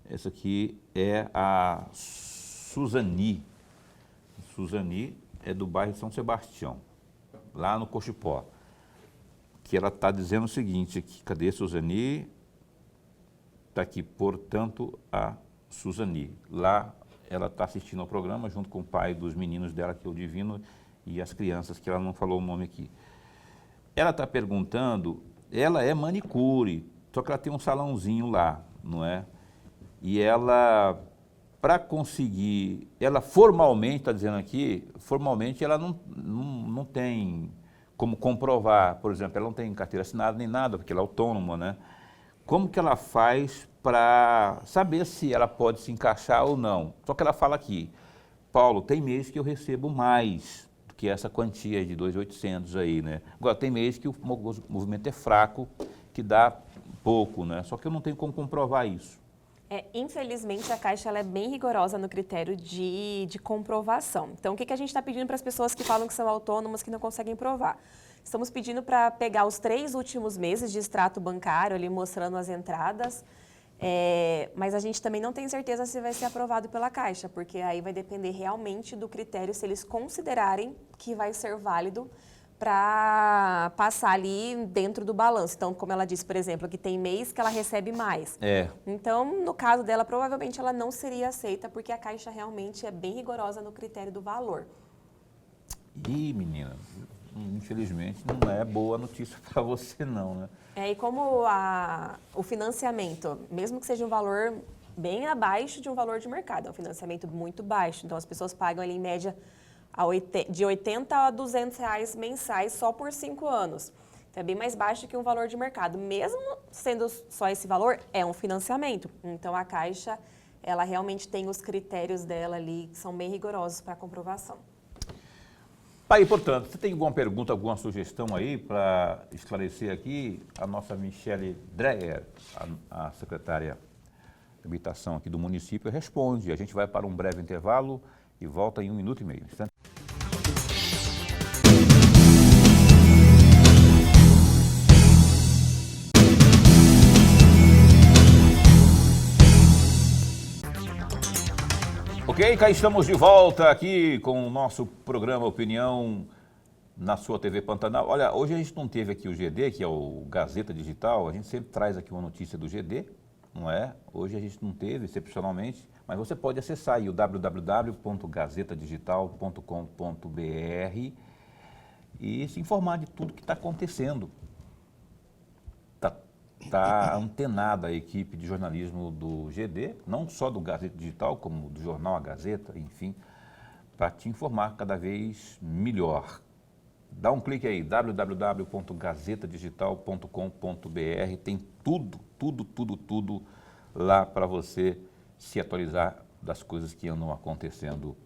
Essa aqui é a Suzani. Suzani é do bairro de São Sebastião, lá no Cochipó. Que ela está dizendo o seguinte aqui, cadê a Suzani? Está aqui, portanto, a Suzani. Lá ela está assistindo ao programa junto com o pai dos meninos dela, que é o Divino, e as crianças, que ela não falou o nome aqui. Ela está perguntando, ela é manicure, só que ela tem um salãozinho lá, não é? E ela, para conseguir, ela formalmente, está dizendo aqui, formalmente ela não tem como comprovar, por exemplo, ela não tem carteira assinada nem nada, porque ela é autônoma, né? Como que ela faz para saber se ela pode se encaixar ou não? Só que ela fala aqui, Paulo, tem mês que eu recebo mais do que essa quantia de 2.800 aí, né? Agora, tem mês que o movimento é fraco, que dá pouco, né? Só que eu não tenho como comprovar isso. Infelizmente, a Caixa ela é bem rigorosa no critério de comprovação. Então, o que a gente está pedindo para as pessoas que falam que são autônomas, que não conseguem provar? Estamos pedindo para pegar os 3 últimos meses de extrato bancário, ali mostrando as entradas, mas a gente também não tem certeza se vai ser aprovado pela Caixa, porque aí vai depender realmente do critério, se eles considerarem que vai ser válido para passar ali dentro do balanço. Então, como ela disse, por exemplo, que tem mês que ela recebe mais. Então, no caso dela, provavelmente ela não seria aceita, porque a Caixa realmente é bem rigorosa no critério do valor. Ih, menina, infelizmente não é boa notícia para você não, né? E como o financiamento, mesmo que seja um valor bem abaixo de um valor de mercado, é um financiamento muito baixo, então as pessoas pagam ali em média de R$80 a R$200 mensais só por 5 anos. Então, é bem mais baixo que um valor de mercado. Mesmo sendo só esse valor, é um financiamento. Então, a Caixa, ela realmente tem os critérios dela ali, que são bem rigorosos para comprovação. Aí, portanto, você tem alguma pergunta, alguma sugestão aí para esclarecer aqui? A nossa Michele Dreyer, a secretária de habitação aqui do município, responde. A gente vai para um breve intervalo e volta em 1 minuto e meio. Ok, cá estamos de volta aqui com o nosso programa Opinião na sua TV Pantanal. Olha, hoje a gente não teve aqui o GD, que é o Gazeta Digital, a gente sempre traz aqui uma notícia do GD, não é? Hoje a gente não teve, excepcionalmente, mas você pode acessar aí o www.gazetadigital.com.br e se informar de tudo que está acontecendo. Está antenada a equipe de jornalismo do GD, não só do Gazeta Digital, como do jornal A Gazeta, enfim, para te informar cada vez melhor. Dá um clique aí, www.gazetadigital.com.br, tem tudo lá para você se atualizar das coisas que andam acontecendo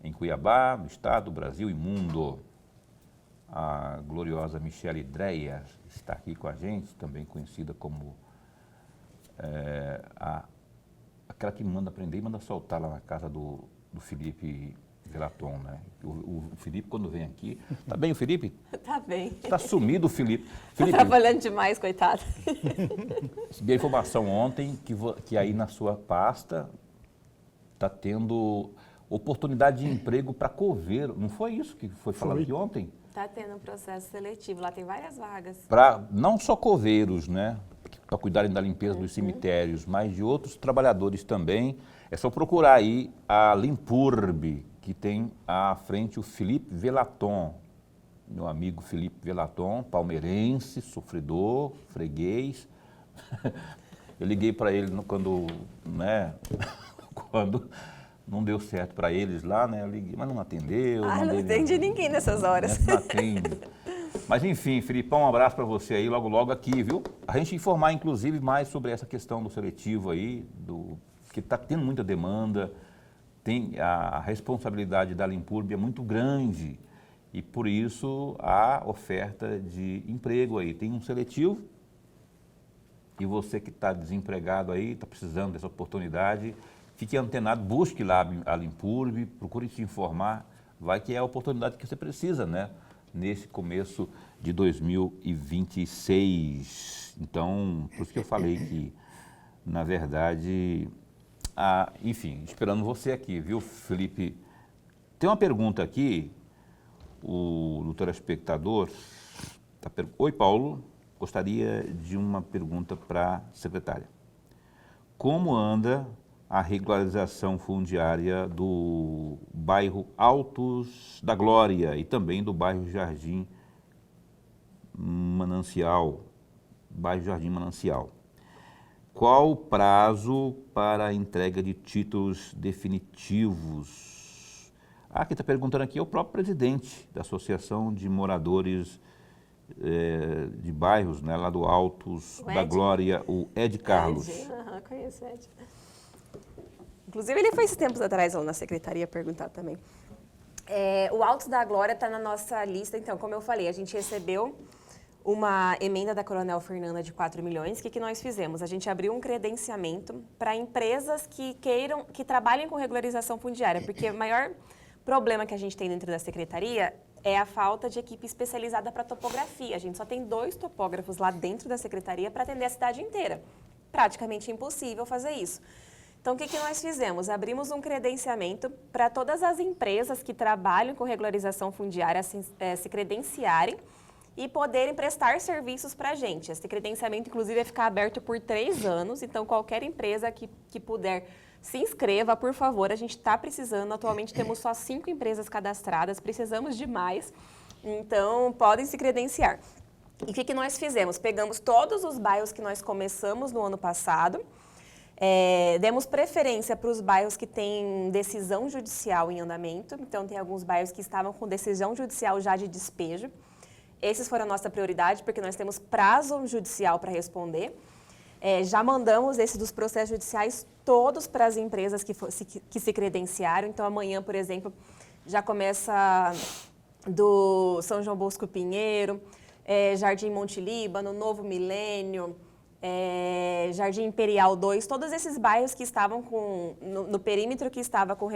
em Cuiabá, no estado, Brasil e mundo. A gloriosa Michele Dreyer está aqui com a gente, também conhecida como aquela que manda prender e manda soltar lá na casa do Felipe Velaton, né? O Felipe, quando vem aqui... Tá bem o Felipe? Tá bem. Está sumido o Felipe. Tá trabalhando demais, coitado. Recebi a informação ontem que aí na sua pasta está tendo oportunidade de emprego para coveiro. Não foi isso que foi falado aqui ontem? Está tendo um processo seletivo, lá tem várias vagas. Para não só coveiros, né? Para cuidarem da limpeza dos cemitérios, mas de outros trabalhadores também. É só procurar aí a Limpurb, que tem à frente o Felipe Velaton. Meu amigo Felipe Velaton, palmeirense, sofredor, freguês. Eu liguei para ele quando, né, quando não deu certo para eles lá, né? Eu liguei, mas não atendeu. Não atende ninguém nessas horas. Não atende. Mas enfim, Filipão, um abraço para você aí, logo aqui, viu? A gente informar, inclusive, mais sobre essa questão do seletivo aí, que está tendo muita demanda, tem a responsabilidade da Limpurb é muito grande e, por isso, há oferta de emprego aí. Tem um seletivo e você que está desempregado aí, está precisando dessa oportunidade, fique antenado, busque lá a Limpurb, procure se informar, vai que é a oportunidade que você precisa, né? Nesse começo de 2026. Então, por isso que eu falei que, na verdade, enfim, esperando você aqui, viu, Felipe? Tem uma pergunta aqui, do telespectador. Oi, Paulo, gostaria de uma pergunta para a secretária. Como anda a regularização fundiária do bairro Altos da Glória e também do bairro Jardim Manancial? Qual o prazo para a entrega de títulos definitivos? Quem está perguntando aqui é o próprio presidente da Associação de Moradores de Bairros, né, lá do Altos da Glória, o Ed Carlos. Conheço o Ed. Inclusive, ele foi esses tempos atrás lá na secretaria perguntar também. O Altos da Glória está na nossa lista, então, como eu falei, a gente recebeu uma emenda da Coronel Fernanda de 4 milhões. O que nós fizemos? A gente abriu um credenciamento para empresas que trabalhem com regularização fundiária, porque o maior problema que a gente tem dentro da secretaria é a falta de equipe especializada para topografia. A gente só tem 2 topógrafos lá dentro da secretaria para atender a cidade inteira. Praticamente impossível fazer isso. Então, o que nós fizemos? Abrimos um credenciamento para todas as empresas que trabalham com regularização fundiária se credenciarem e poderem prestar serviços para a gente. Esse credenciamento, inclusive, vai ficar aberto por 3 anos, então qualquer empresa que puder se inscreva, por favor. A gente está precisando, atualmente temos só 5 empresas cadastradas, precisamos de mais, então podem se credenciar. E o que nós fizemos? Pegamos todos os bairros que nós começamos no ano passado, demos preferência para os bairros que têm decisão judicial em andamento, então tem alguns bairros que estavam com decisão judicial já de despejo. Esses foram a nossa prioridade, porque nós temos prazo judicial para responder. Já mandamos esses dos processos judiciais todos para as empresas que se credenciaram. Então, amanhã, por exemplo, já começa do São João Bosco Pinheiro, Jardim Monte Líbano, Novo Milênio, Jardim Imperial 2, todos esses bairros que estavam no perímetro que estava com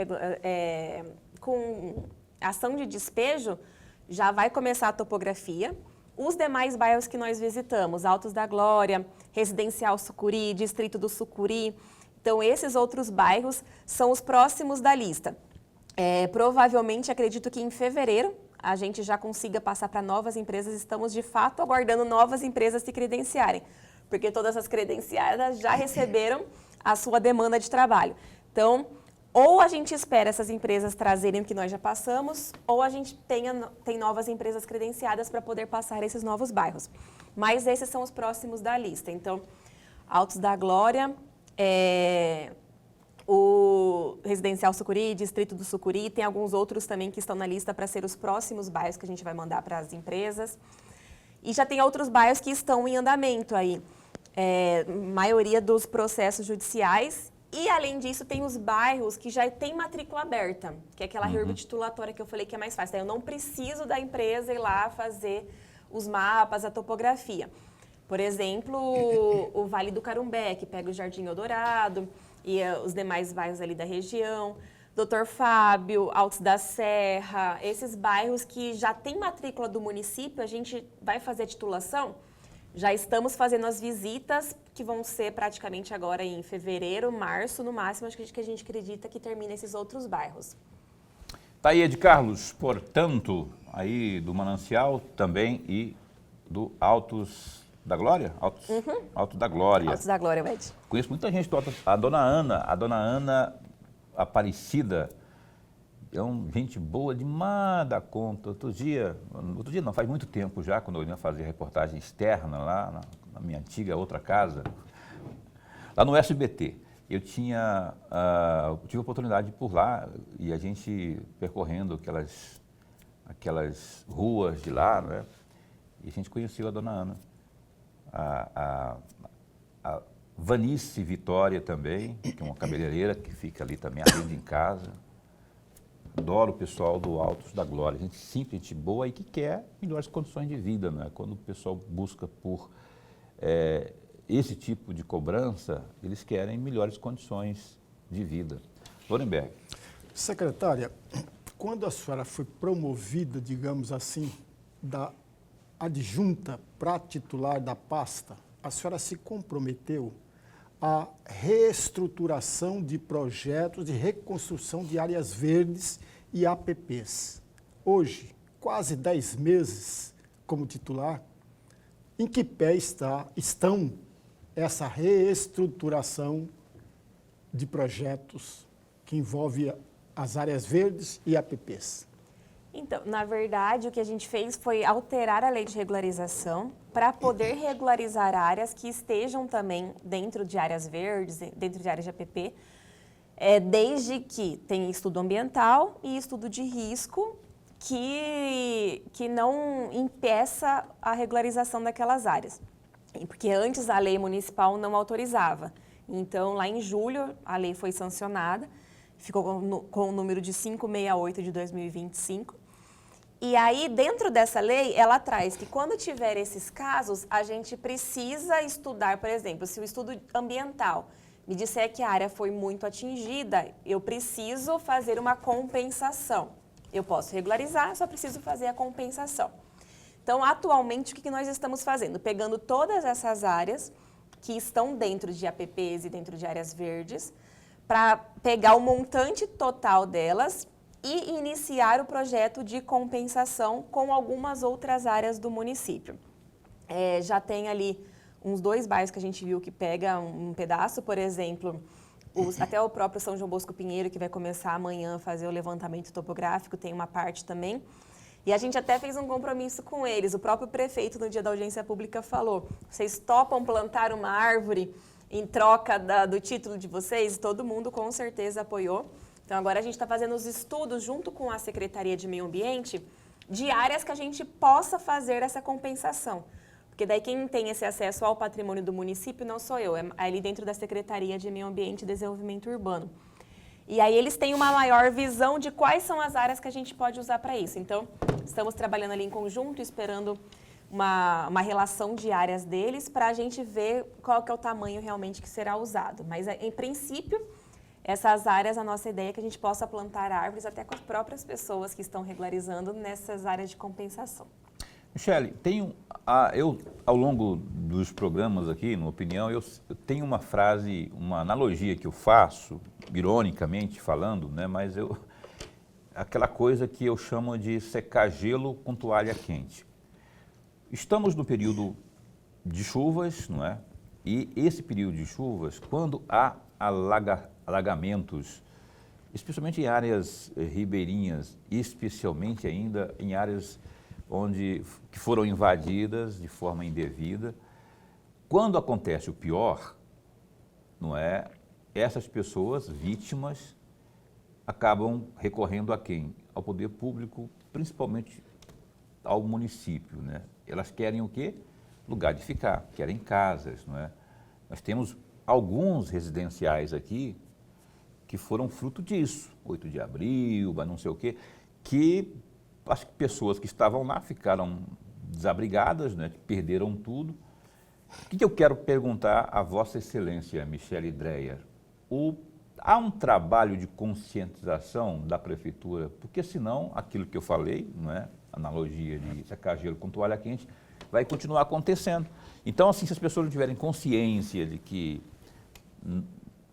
ação de despejo, já vai começar a topografia. Os demais bairros que nós visitamos, Altos da Glória, Residencial Sucuri, Distrito do Sucuri, então esses outros bairros são os próximos da lista. Provavelmente, acredito que em fevereiro, a gente já consiga passar para novas empresas. Estamos, de fato, aguardando novas empresas se credenciarem, porque todas as credenciadas já receberam a sua demanda de trabalho. Então, ou a gente espera essas empresas trazerem o que nós já passamos, ou a gente tem novas empresas credenciadas para poder passar esses novos bairros. Mas esses são os próximos da lista. Então, Altos da Glória, o Residencial Sucuri, Distrito do Sucuri, tem alguns outros também que estão na lista para ser os próximos bairros que a gente vai mandar para as empresas. E já tem outros bairros que estão em andamento aí. Maioria dos processos judiciais. E, além disso, tem os bairros que já tem matrícula aberta, que é aquela retitulatória que eu falei que é mais fácil. Daí eu não preciso da empresa ir lá fazer os mapas, a topografia. Por exemplo, o Vale do Carumbé, que pega o Jardim Eldorado e os demais bairros ali da região. Doutor Fábio, Altos da Serra, esses bairros que já tem matrícula do município, a gente vai fazer a titulação, Já estamos fazendo as visitas, que vão ser praticamente agora em fevereiro, março, no máximo, acho que a gente acredita que termina esses outros bairros. Tá aí, Ed Carlos, portanto, aí do Manancial também e do Altos da Glória? Altos da Glória. Altos da Glória, Ed. Conheço muita gente do Altos. A dona Ana Aparecida, é uma gente boa demais da conta. Outro dia não, faz muito tempo já, quando eu ia fazer reportagem externa lá na minha antiga outra casa, lá no SBT. Eu tive a oportunidade de ir por lá e a gente percorrendo aquelas ruas de lá, né? E a gente conheceu a dona Ana. A Vanice Vitória também, que é uma cabeleireira que fica ali também, atende em casa. Adoro o pessoal do Altos da Glória. Gente simples, gente boa e que quer melhores condições de vida, né? Quando o pessoal busca por esse tipo de cobrança, eles querem melhores condições de vida. Lorenberg. Secretária, quando a senhora foi promovida, digamos assim, da adjunta para titular da pasta, a senhora se comprometeu à reestruturação de projetos de reconstrução de áreas verdes e APPs. Hoje, quase 10 meses como titular, em que pé estão essa reestruturação de projetos que envolve as áreas verdes e APPs? Então, na verdade, o que a gente fez foi alterar a lei de regularização para poder regularizar áreas que estejam também dentro de áreas verdes, dentro de áreas de APP, desde que tenha estudo ambiental e estudo de risco que não impeça a regularização daquelas áreas. Porque antes a lei municipal não autorizava. Então, lá em julho, a lei foi sancionada, ficou com o número de 568 de 2025. E aí, dentro dessa lei, ela traz que quando tiver esses casos, a gente precisa estudar, por exemplo, se o estudo ambiental me disser que a área foi muito atingida, eu preciso fazer uma compensação. Eu posso regularizar, só preciso fazer a compensação. Então, atualmente, o que nós estamos fazendo? Pegando todas essas áreas que estão dentro de APPs e dentro de áreas verdes, para pegar o montante total delas e iniciar o projeto de compensação com algumas outras áreas do município. Já tem ali uns 2 bairros que a gente viu que pega um pedaço, por exemplo, até o próprio São João Bosco Pinheiro, que vai começar amanhã a fazer o levantamento topográfico, tem uma parte também. E a gente até fez um compromisso com eles. O próprio prefeito, no dia da audiência pública, falou: vocês topam plantar uma árvore em troca do título de vocês? Todo mundo com certeza apoiou. Então, agora a gente está fazendo os estudos junto com a Secretaria de Meio Ambiente de áreas que a gente possa fazer essa compensação. Porque daí quem tem esse acesso ao patrimônio do município não sou eu, é ali dentro da Secretaria de Meio Ambiente e Desenvolvimento Urbano. E aí eles têm uma maior visão de quais são as áreas que a gente pode usar para isso. Então, estamos trabalhando ali em conjunto, esperando uma relação de áreas deles para a gente ver qual que é o tamanho realmente que será usado. Mas, em princípio, essas áreas, a nossa ideia é que a gente possa plantar árvores até com as próprias pessoas que estão regularizando nessas áreas de compensação. Michele, eu, ao longo dos programas aqui, no Opinião, eu tenho uma frase, uma analogia que eu faço, ironicamente falando, né, mas aquela coisa que eu chamo de secar gelo com toalha quente. Estamos no período de chuvas, não é? E esse período de chuvas, quando há alagamentos, especialmente em áreas ribeirinhas, especialmente ainda em áreas que foram invadidas de forma indevida, quando acontece o pior, não é? Essas pessoas, vítimas, acabam recorrendo a quem? Ao poder público, principalmente ao município, né? Elas querem o quê? Lugar de ficar, querem casas, não é? Nós temos alguns residenciais aqui que foram fruto disso, 8 de abril, não sei o quê, que as pessoas que estavam lá ficaram desabrigadas, né, perderam tudo. O que eu quero perguntar a Vossa Excelência, Michele Dreyer? Há um trabalho de conscientização da Prefeitura, porque senão aquilo que eu falei, não é? Analogia de secar gelo com toalha quente, vai continuar acontecendo. Então, assim, se as pessoas não tiverem consciência de que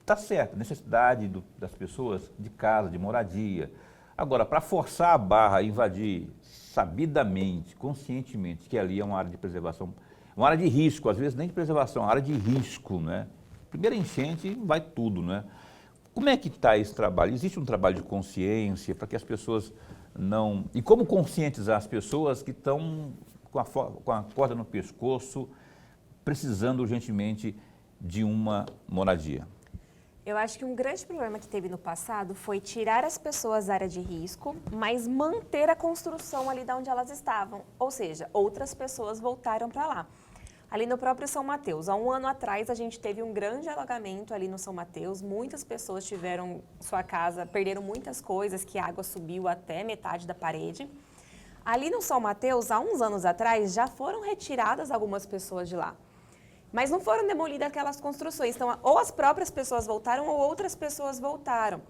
está certo, a necessidade das pessoas de casa, de moradia. Agora, para forçar a barra a invadir sabidamente, conscientemente, que ali é uma área de preservação, uma área de risco, às vezes nem de preservação, uma área de risco, né? Primeira enchente, vai tudo, né? Como é que está esse trabalho? Existe um trabalho de consciência para que as pessoas não... E como conscientizar as pessoas que estão com a corda no pescoço, precisando urgentemente de uma moradia? Eu acho que um grande problema que teve no passado foi tirar as pessoas da área de risco, mas manter a construção ali de onde elas estavam. Ou seja, outras pessoas voltaram para lá. Ali no próprio São Mateus, há um ano atrás a gente teve um grande alagamento ali no São Mateus, muitas pessoas tiveram sua casa, perderam muitas coisas, que a água subiu até metade da parede. Ali no São Mateus, há uns anos atrás, já foram retiradas algumas pessoas de lá. Mas não foram demolidas aquelas construções. Então, ou as próprias pessoas voltaram ou outras pessoas voltaram.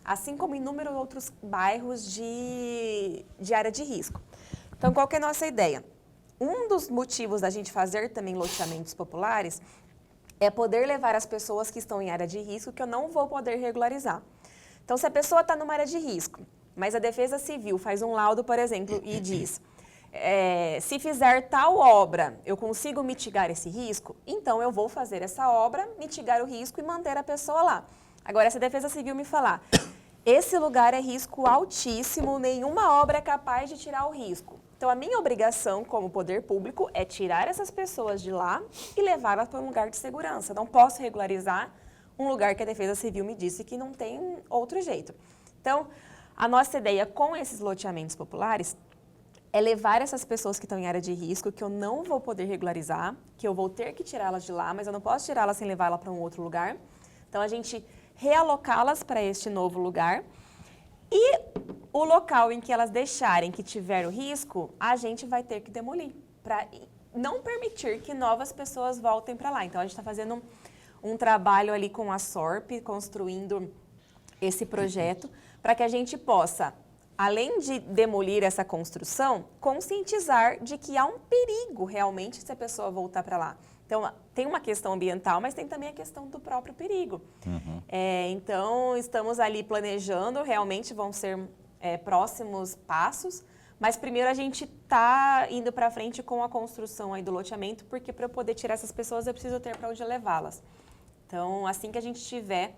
Assim como inúmeros outros bairros de área de risco. Então, qual que é a nossa ideia? Um dos motivos da gente fazer também loteamentos populares é poder levar as pessoas que estão em área de risco que eu não vou poder regularizar. Então, se a pessoa está numa área de risco, mas a Defesa Civil faz um laudo, por exemplo, e diz... se fizer tal obra, eu consigo mitigar esse risco, então eu vou fazer essa obra, mitigar o risco e manter a pessoa lá. Agora, se a Defesa Civil me falar, esse lugar é risco altíssimo, nenhuma obra é capaz de tirar o risco. Então, a minha obrigação como poder público é tirar essas pessoas de lá e levá-las para um lugar de segurança. Não posso regularizar um lugar que a Defesa Civil me disse que não tem outro jeito. Então, a nossa ideia com esses loteamentos populares é levar essas pessoas que estão em área de risco, que eu não vou poder regularizar, que eu vou ter que tirá-las de lá, mas eu não posso tirá-las sem levá-las para um outro lugar. Então, a gente realocá-las para este novo lugar. E o local em que elas deixarem que tiver o risco, a gente vai ter que demolir, para não permitir que novas pessoas voltem para lá. Então, a gente está fazendo um trabalho ali com a SORP, construindo esse projeto, para que a gente possa... além de demolir essa construção, conscientizar de que há um perigo realmente se a pessoa voltar para lá. Então, tem uma questão ambiental, mas tem também a questão do próprio perigo. Uhum. Então, estamos ali planejando, realmente vão ser próximos passos, mas primeiro a gente está indo para frente com a construção aí do loteamento, porque para eu poder tirar essas pessoas eu preciso ter para onde levá-las. Então, assim que a gente tiver...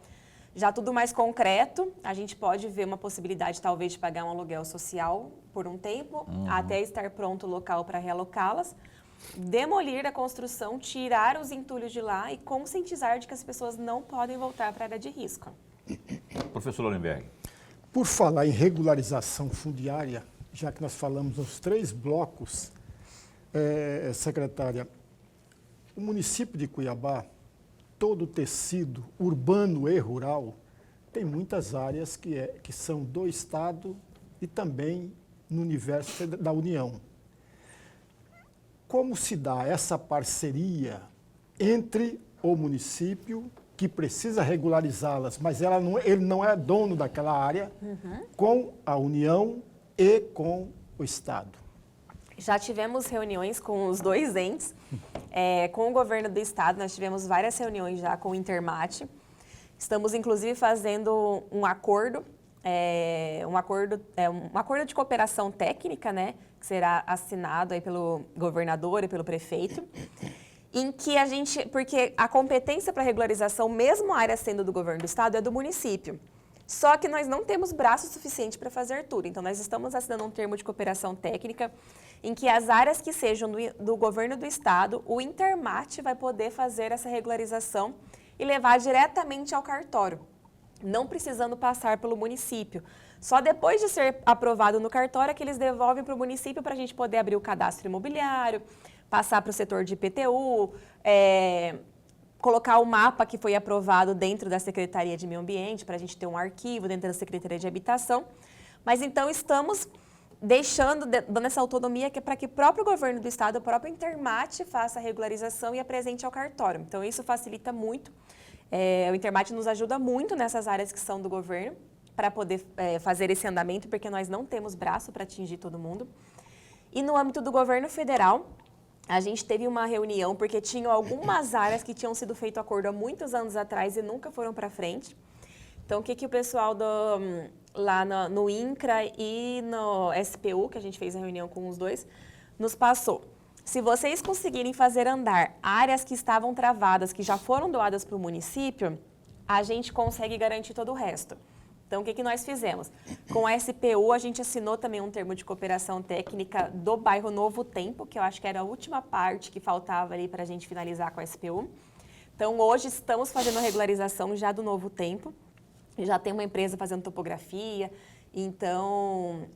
já tudo mais concreto, a gente pode ver uma possibilidade talvez de pagar um aluguel social por um tempo, até estar pronto o local para realocá-las, demolir a construção, tirar os entulhos de lá e conscientizar de que as pessoas não podem voltar para a área de risco. Professor Lorenberg. Por falar em regularização fundiária, já que nós falamos nos 3 blocos, secretária, o município de Cuiabá, todo o tecido urbano e rural, tem muitas áreas que são do Estado e também no universo da União. Como se dá essa parceria entre o município, que precisa regularizá-las, mas ele não é dono daquela área, com a União e com o Estado? Já tivemos reuniões com os 2 entes, com o governo do estado, nós tivemos várias reuniões já com o Intermate. Estamos, inclusive, fazendo um acordo de cooperação técnica, né, que será assinado aí pelo governador e pelo prefeito, em que porque a competência para regularização, mesmo a área sendo do governo do estado, é do município. Só que nós não temos braço suficiente para fazer tudo. Então, nós estamos assinando um termo de cooperação técnica em que as áreas que sejam do governo do estado, o Intermate vai poder fazer essa regularização e levar diretamente ao cartório, não precisando passar pelo município. Só depois de ser aprovado no cartório é que eles devolvem para o município para a gente poder abrir o cadastro imobiliário, passar para o setor de IPTU, colocar o mapa que foi aprovado dentro da Secretaria de Meio Ambiente, para a gente ter um arquivo dentro da Secretaria de Habitação. Mas então estamos dando essa autonomia para que o próprio governo do estado, o próprio Intermate, faça a regularização e apresente ao cartório. Então isso facilita muito. O Intermate nos ajuda muito nessas áreas que são do governo, para poder fazer esse andamento, porque nós não temos braço para atingir todo mundo. E no âmbito do governo federal, a gente teve uma reunião porque tinham algumas áreas que tinham sido feito acordo há muitos anos atrás e nunca foram para frente. Então, o que o pessoal lá no INCRA e no SPU, que a gente fez a reunião com os dois, nos passou? Se vocês conseguirem fazer andar áreas que estavam travadas, que já foram doadas para o município, a gente consegue garantir todo o resto. Então, o que nós fizemos? Com a SPU, a gente assinou também um termo de cooperação técnica do bairro Novo Tempo, que eu acho que era a última parte que faltava ali para a gente finalizar com a SPU. Então, hoje estamos fazendo a regularização já do Novo Tempo. Já tem uma empresa fazendo topografia, então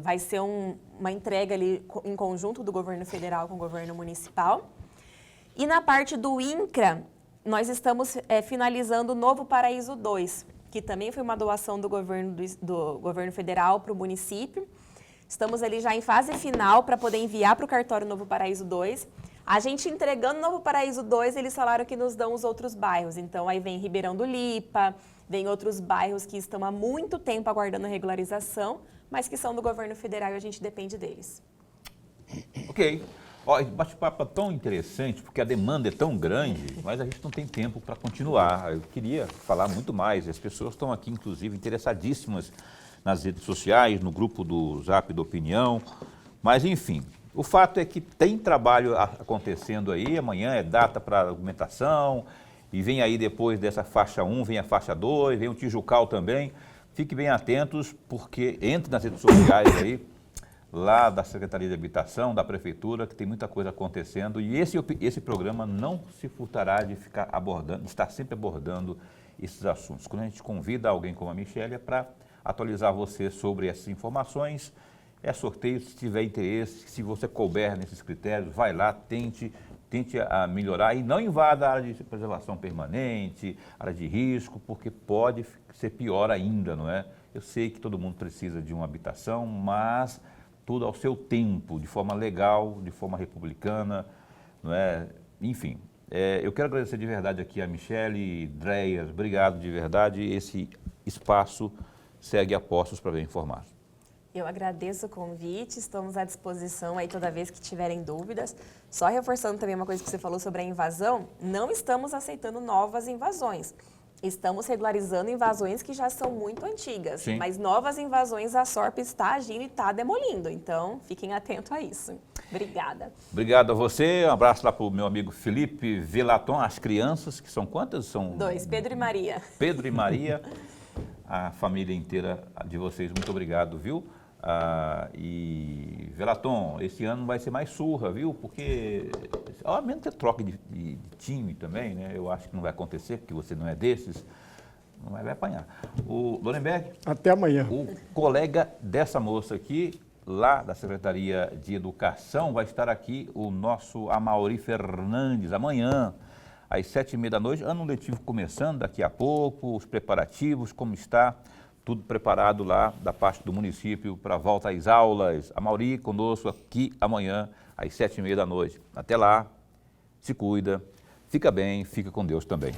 vai ser uma entrega ali em conjunto do governo federal com o governo municipal. E na parte do INCRA, nós estamos finalizando o Novo Paraíso 2, que também foi uma doação do governo federal para o município. Estamos ali já em fase final para poder enviar para o cartório Novo Paraíso 2. A gente entregando o Novo Paraíso 2, eles falaram que nos dão os outros bairros. Então, aí vem Ribeirão do Lipa, vem outros bairros que estão há muito tempo aguardando a regularização, mas que são do governo federal e a gente depende deles. Ok. Ó, esse bate-papo é tão interessante, porque a demanda é tão grande, mas a gente não tem tempo para continuar. Eu queria falar muito mais. As pessoas estão aqui, inclusive, interessadíssimas nas redes sociais, no grupo do Zap da Opinião. Mas, enfim, o fato é que tem trabalho acontecendo aí. Amanhã é data para argumentação. E vem aí depois dessa faixa 1, vem a faixa 2, vem o Tijucal também. Fiquem bem atentos, porque entre nas redes sociais aí, lá da Secretaria de Habitação, da Prefeitura, que tem muita coisa acontecendo. E esse programa não se furtará de ficar abordando, estar sempre abordando esses assuntos. Quando a gente convida alguém como a Michele, é para atualizar você sobre essas informações. É sorteio, se tiver interesse, se você couber nesses critérios, vai lá, tente a melhorar e não invada a área de preservação permanente, área de risco, porque pode ser pior ainda, não é? Eu sei que todo mundo precisa de uma habitação, mas tudo ao seu tempo, de forma legal, de forma republicana, não é? Enfim, eu quero agradecer de verdade aqui a Michele, Dreyas, obrigado de verdade. Esse espaço segue a postos para bem informado. Eu agradeço o convite, estamos à disposição aí toda vez que tiverem dúvidas. Só reforçando também uma coisa que você falou sobre a invasão, não estamos aceitando novas invasões. Estamos regularizando invasões que já são muito antigas, Sim. Mas novas invasões a SORP está agindo e está demolindo, então fiquem atentos a isso. Obrigada. Obrigado a você, um abraço lá para o meu amigo Felipe Velaton, as crianças, que são quantas? São 2, Pedro e Maria. Pedro e Maria, a família inteira de vocês, muito obrigado, viu? E Velaton, esse ano vai ser mais surra, viu? Porque, ao menos ter troca de time também, né? Eu acho que não vai acontecer, porque você não é desses, não vai apanhar. O Lorenberg? Até amanhã. O colega dessa moça aqui, lá da Secretaria de Educação, vai estar aqui o nosso Amaury Fernandes, amanhã, às 7h30 da noite, ano letivo começando daqui a pouco, os preparativos, como está... Tudo preparado lá da parte do município para a volta às aulas. Amaury conosco aqui amanhã às 7h30 da noite. Até lá, se cuida, fica bem, fica com Deus também.